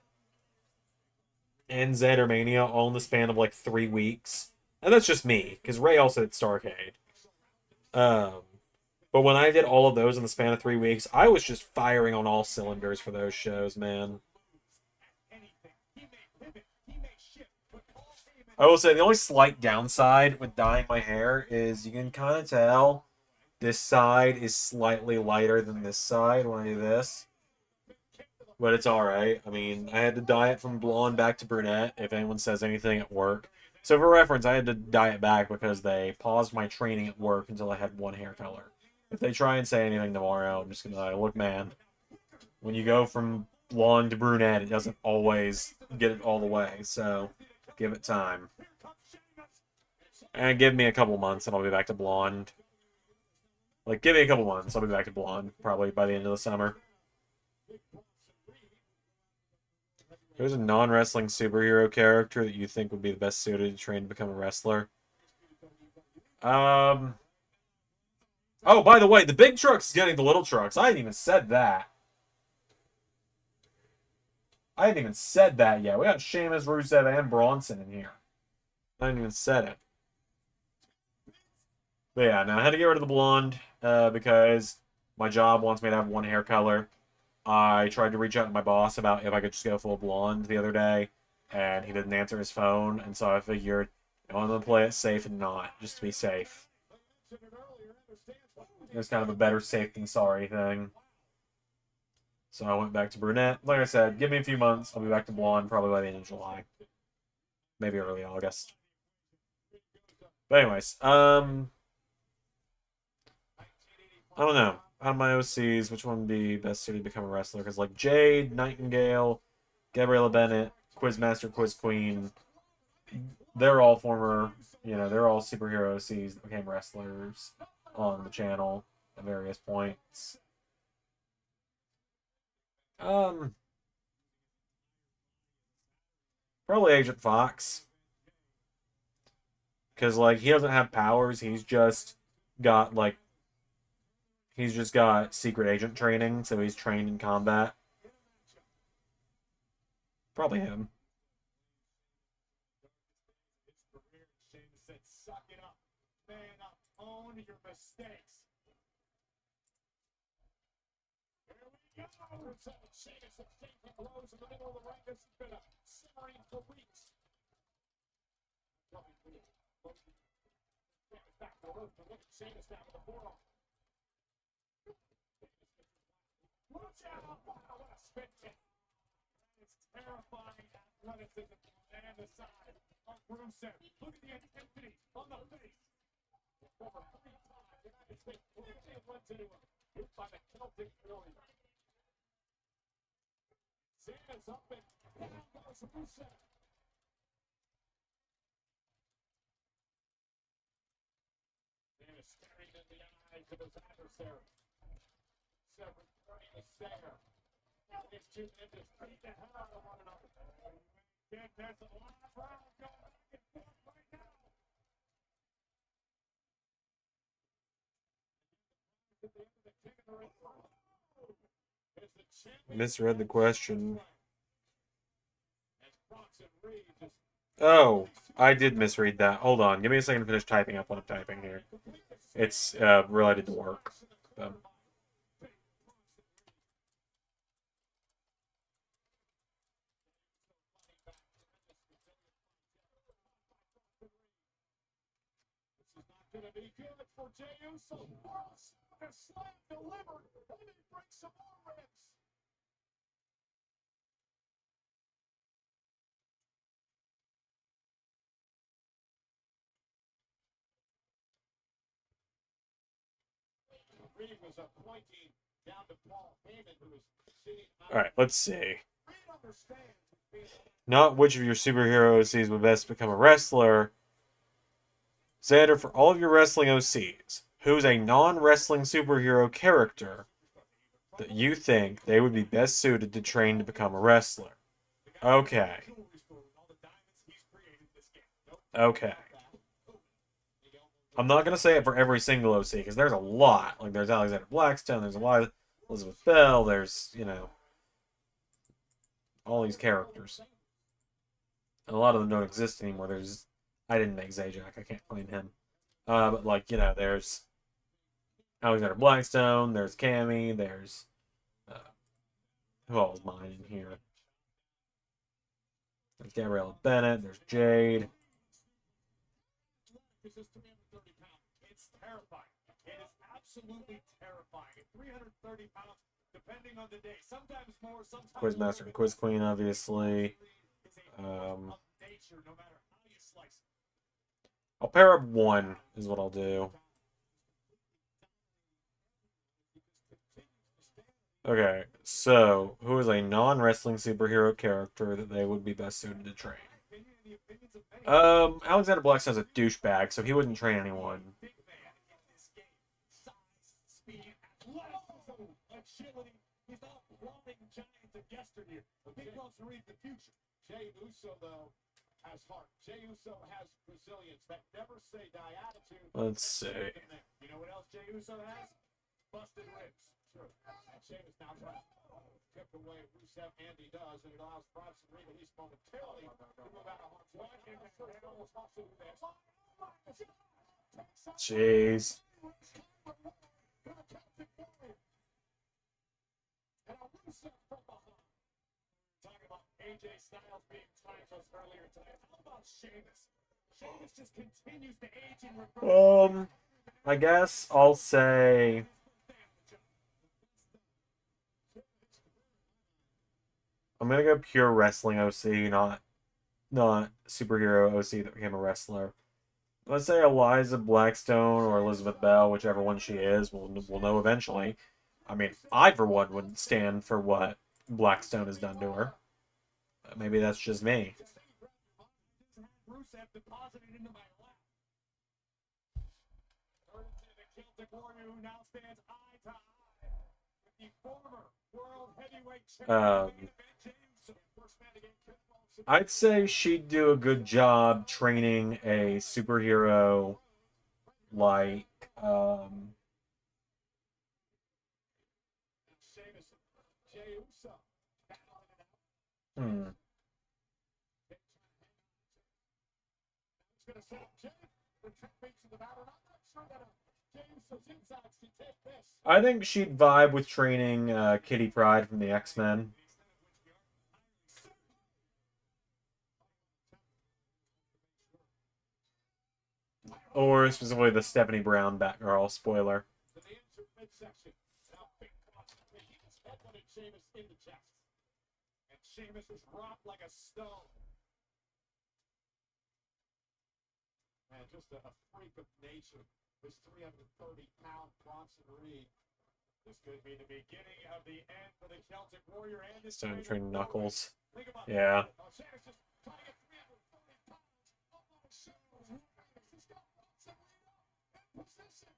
and Xandermania all in the span of like 3 weeks. And that's just me, because Ray also did Starcade. But when I did all of those in the span of 3 weeks, I was just firing on all cylinders for those shows, man. I will say the only slight downside with dyeing my hair is you can kind of tell this side is slightly lighter than this side when I do this. But it's alright. I mean, I had to dye it from blonde back to brunette if anyone says anything at work. So for reference, I had to dye it back because they paused my training at work until I had one hair color. If they try and say anything tomorrow, I'm just going to be like, look, man, when you go from blonde to brunette, it doesn't always get it all the way. So give it time. And give me a couple months and I'll be back to blonde. Like, give me a couple months, I'll be back to blonde, probably by the end of the summer. Who's a non-wrestling superhero character that you think would be the best suited to train to become a wrestler? Oh, by the way, the big truck's getting the little trucks. I hadn't even said that. I hadn't even said that yet. We got Sheamus, Rusev, and Bronson in here. I hadn't even said it. But yeah, now I had to get rid of the blonde because my job wants me to have one hair color. I tried to reach out to my boss about if I could just go full blonde the other day, and he didn't answer his phone, and so I figured, you know, I'm going to play it safe and not, just to be safe. It was kind of a better safe than sorry thing. So I went back to brunette. Like I said, give me a few months. I'll be back to blonde probably by the end of July. Maybe early August. But anyways, I don't know. Out of my OCs, which one would be best suited to become a wrestler? Because like Jade, Nightingale, Gabriella Bennett, Quizmaster, Quiz Queen, they're all former, you know, they're all superhero OCs that became wrestlers on the channel at various points. Probably Agent Fox. Because, like, he doesn't have powers. He's just got, like, he's just got secret agent training, so he's trained in combat. Probably him. Suck it up, man up, own your mistakes. Here we go. Sheamus exchanging blows in the middle of the ring. This has been a simmering for weeks. Back to Earth to look at Sheamus down to the forearm. Watch out! Wow, what a spin kick. It's terrifying athleticism and the size of Rusev. Look at the intensity on the face. Over 3 times, United States clearly runs into him. Hit by the Celtic Fury. Cena's up and down goes Rusev. Cena staring in the eyes of his adversary. Severed trying to stare. These two men just beat the hell out of one another. There's a lot of round going back and forth right now. Misread the question. Oh, I did misread that. Hold on. Give me a second to finish typing up what I'm typing here. It's related to work. So. Gonna be good for Jey Uso. A slam delivered, and he breaks some more ribs. Reed was pointing down to Paul Heyman, who was sitting. All right, let's see. Not which of your superhero OCs would best become a wrestler. Xander, for all of your wrestling OCs, who's a non-wrestling superhero character that you think they would be best suited to train to become a wrestler? Okay. Okay. I'm not going to say it for every single OC, because there's a lot. Like, there's Alexander Blackstone, there's a lot of Elizabeth Bell, there's, you know, all these characters. And a lot of them don't exist anymore. There's, I didn't make Zajac, I can't claim him. But, like, you know, there's Alexander Blackstone, there's Cammy, there's, who else is mine in here? There's Gabriella Bennett, there's Jade. It's terrifying. It is absolutely terrifying. 330 pounds, depending on the day. Sometimes more, sometimes Quizmaster and Quiz Queen, obviously. I'll pair up one, is what I'll do. Okay, so who is a non-wrestling superhero character that they would be best suited to train? Alexander Blackstone's a douchebag, so he wouldn't train anyone. Agility. He's not blocking giants of yesteryear. The big dogs read the future. Jey Uso, though, has heart. Jey Uso has resilience. That never say die attitude. Let's see. You know what else Jey Uso has? Busted ribs. True. And Sheamus now trying to tip away Rusev, and he does, and it allows Bronson Reed at least momentarily to move out of harm's way. And almost wants to do this. Jeez. And a Rusev from behind. Talking about AJ Styles being timeless earlier tonight. How about Sheamus? Sheamus just continues to age in reverse. I guess I'll say I'm gonna go pure wrestling OC, not superhero OC that became a wrestler. Let's say Eliza Blackstone or Elizabeth Bell, whichever one she is. We'll know eventually. I mean, I for one wouldn't stand for what Blackstone has done to her. Maybe that's just me. Rusev deposited into my lap. The Celtic Warrior who now stands eye to eye with the former world heavyweight champion. I'd say she'd do a good job training a superhero like I think she'd vibe with training Kitty Pryde from the X-Men. Or specifically the Stephanie Brown Batgirl, spoiler. Sheamus is rocked like a stone. Man, just a freak of nature. This 330-pound Bronson Reed. This could be the beginning of the end for the Celtic Warrior and his Time to train Knuckles. Yeah. Sheamus just trying to get 330 pounds up on his shoulders. He's got Bronson Reed in position.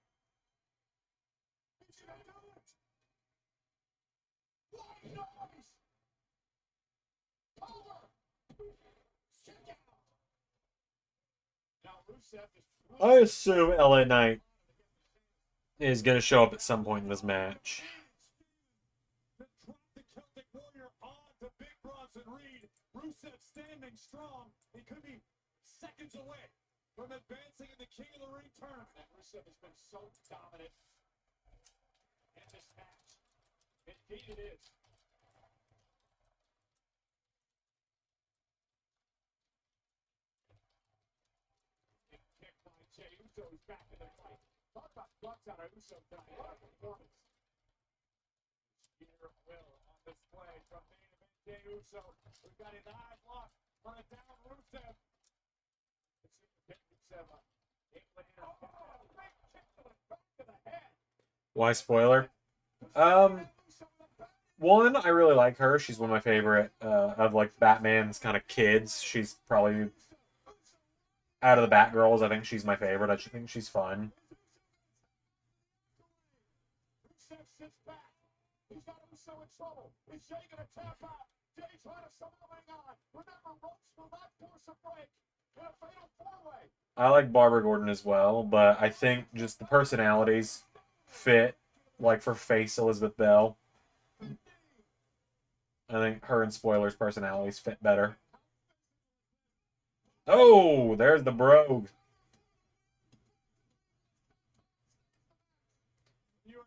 He's gonna do it. What noise? I assume LA Knight is going to show up at some point in this match. The Celtic Warrior on to Big Bronson Reed. Rusev standing strong. He could be seconds away from advancing in the King of the Ring tournament. Rusev has been so dominant in this match. Indeed it is. Jey Uso is back in the fight. Talk about guts out of Uso tonight. What a performance. Sheer will on display from main event Jey Uso. We've got his eyes locked on a down Rusev. Let's see if Rusev able to hit a big kick to the back of the head. Why spoiler? One, I really like her. She's one of my favorite of like Batman's kind of kids. She's probably out of the Batgirls, I think she's my favorite. I just think she's fun. Rusev sits back. He's got Uso in trouble. Is Jey gonna tap out? Jey trying to somehow hang on. Remember, ropes will not force a break. In a fatal four-way. I like Barbara Gordon as well, but I think just the personalities fit, like for face Elizabeth Bell. I think her and Spoiler's personalities fit better. Oh, there's the brogue.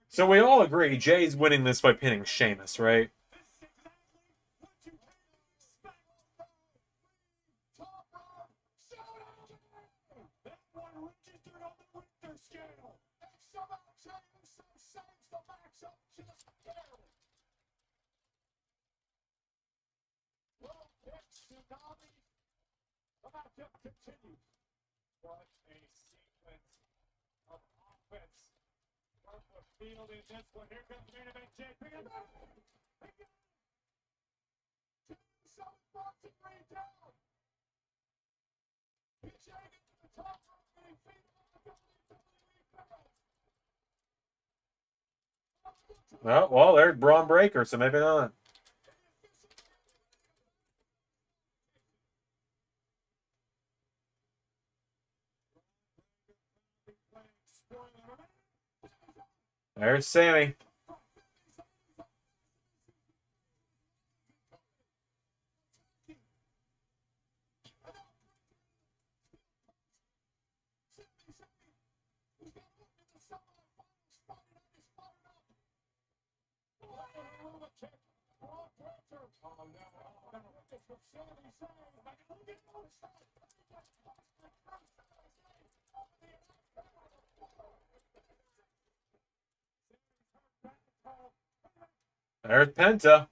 So we all agree Jay's winning this by pinning Sheamus, right? Continues. What a sequence of offense from the field in this one. Here comes main event Jay. Pick it up. Pick it up. So boxing Reed down. PJ into the top rope, getting feet on the WWE. Oh, well, there's Braun Breaker, so maybe not. There's Sammy. There's Penta.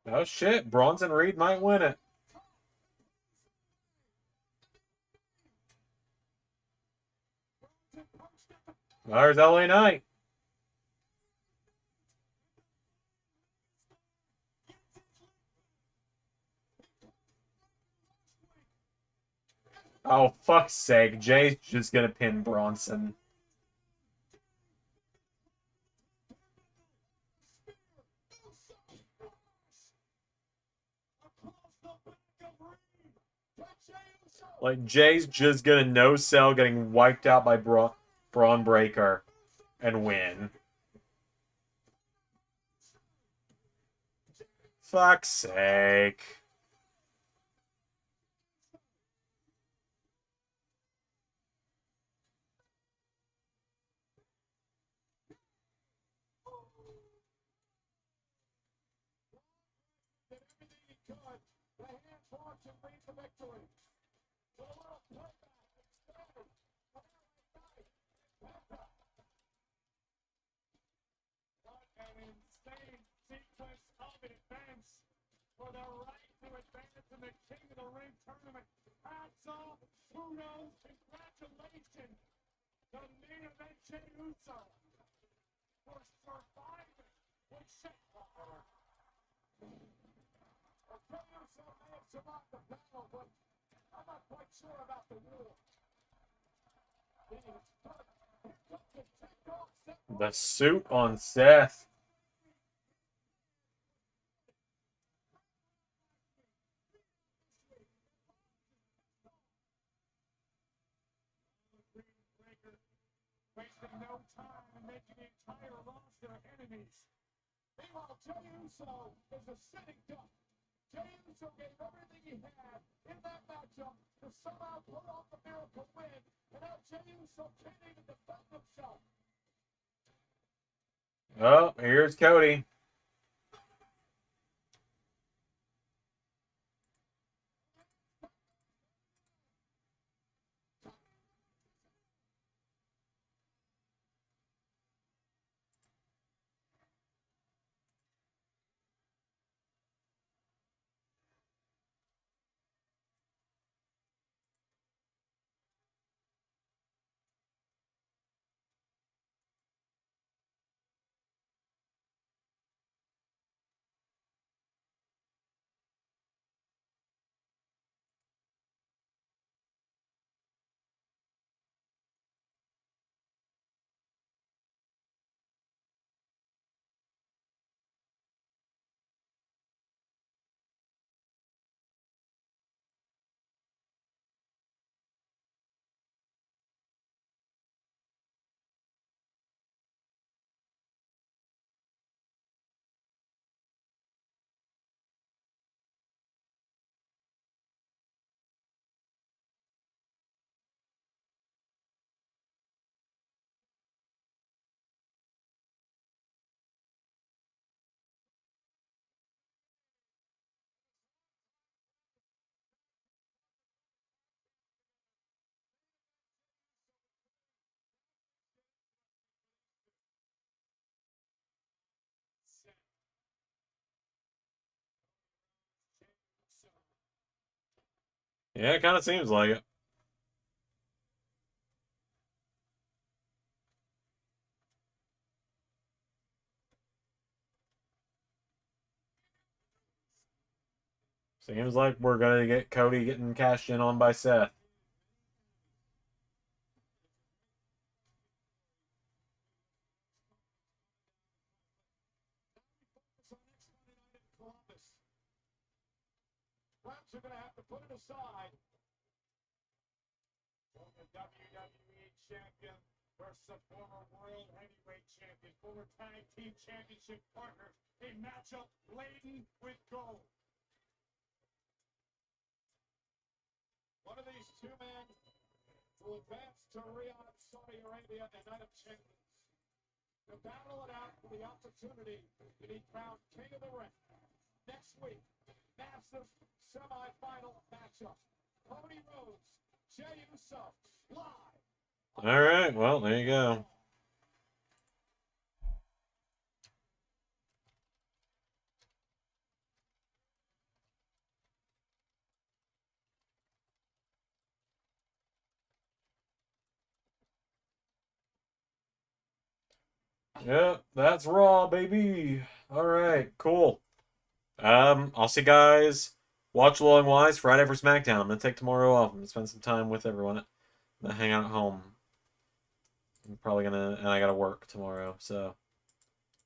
Oh shit, Bronson Reed might win it. There's LA Knight. Oh, fuck's sake. Jay's just gonna pin Bronson. Like, Jay's just gonna no-sell getting wiped out by Braun Breaker and win. Fuck's sake. An insane sequence of events for the right to advance in the King of the Ring tournament. Hats off, kudos, congratulations to main event Jey Uso for surviving with Shakeover. Jey Uso may have survived the battle, but I'm not quite sure about the war. The suit on Seth. Wasting no time in making the entire roster enemies. Meanwhile, Jey Uso is a sitting duck. Jey Uso gave everything he had in that matchup to somehow pull off the miracle win, and now Jey Uso can't even defend himself. Oh, here's Cody. Yeah, it kind of seems like it. Seems like we're gonna get Cody getting cashed in on by Seth. So next Monday night in Columbus, Rams are going to have to put it aside. Former WWE champion versus a former World Heavyweight champion, former Tag Team Championship partners. A matchup laden with gold. One of these two men will advance to Riyadh, Saudi Arabia, the Night of Champions, to battle it out for the opportunity to be crowned King of the Ring. Next week, massive semifinal matchup. Cody Rhodes, Jey Uso, live. All right, well, there you go. Yep, that's Raw, baby. All right, cool. I'll see you guys. Watch Long Wise Friday for SmackDown. I'm gonna take tomorrow off. I'm gonna spend some time with everyone. I'm gonna hang out at home. I'm probably gonna, and I gotta work tomorrow, so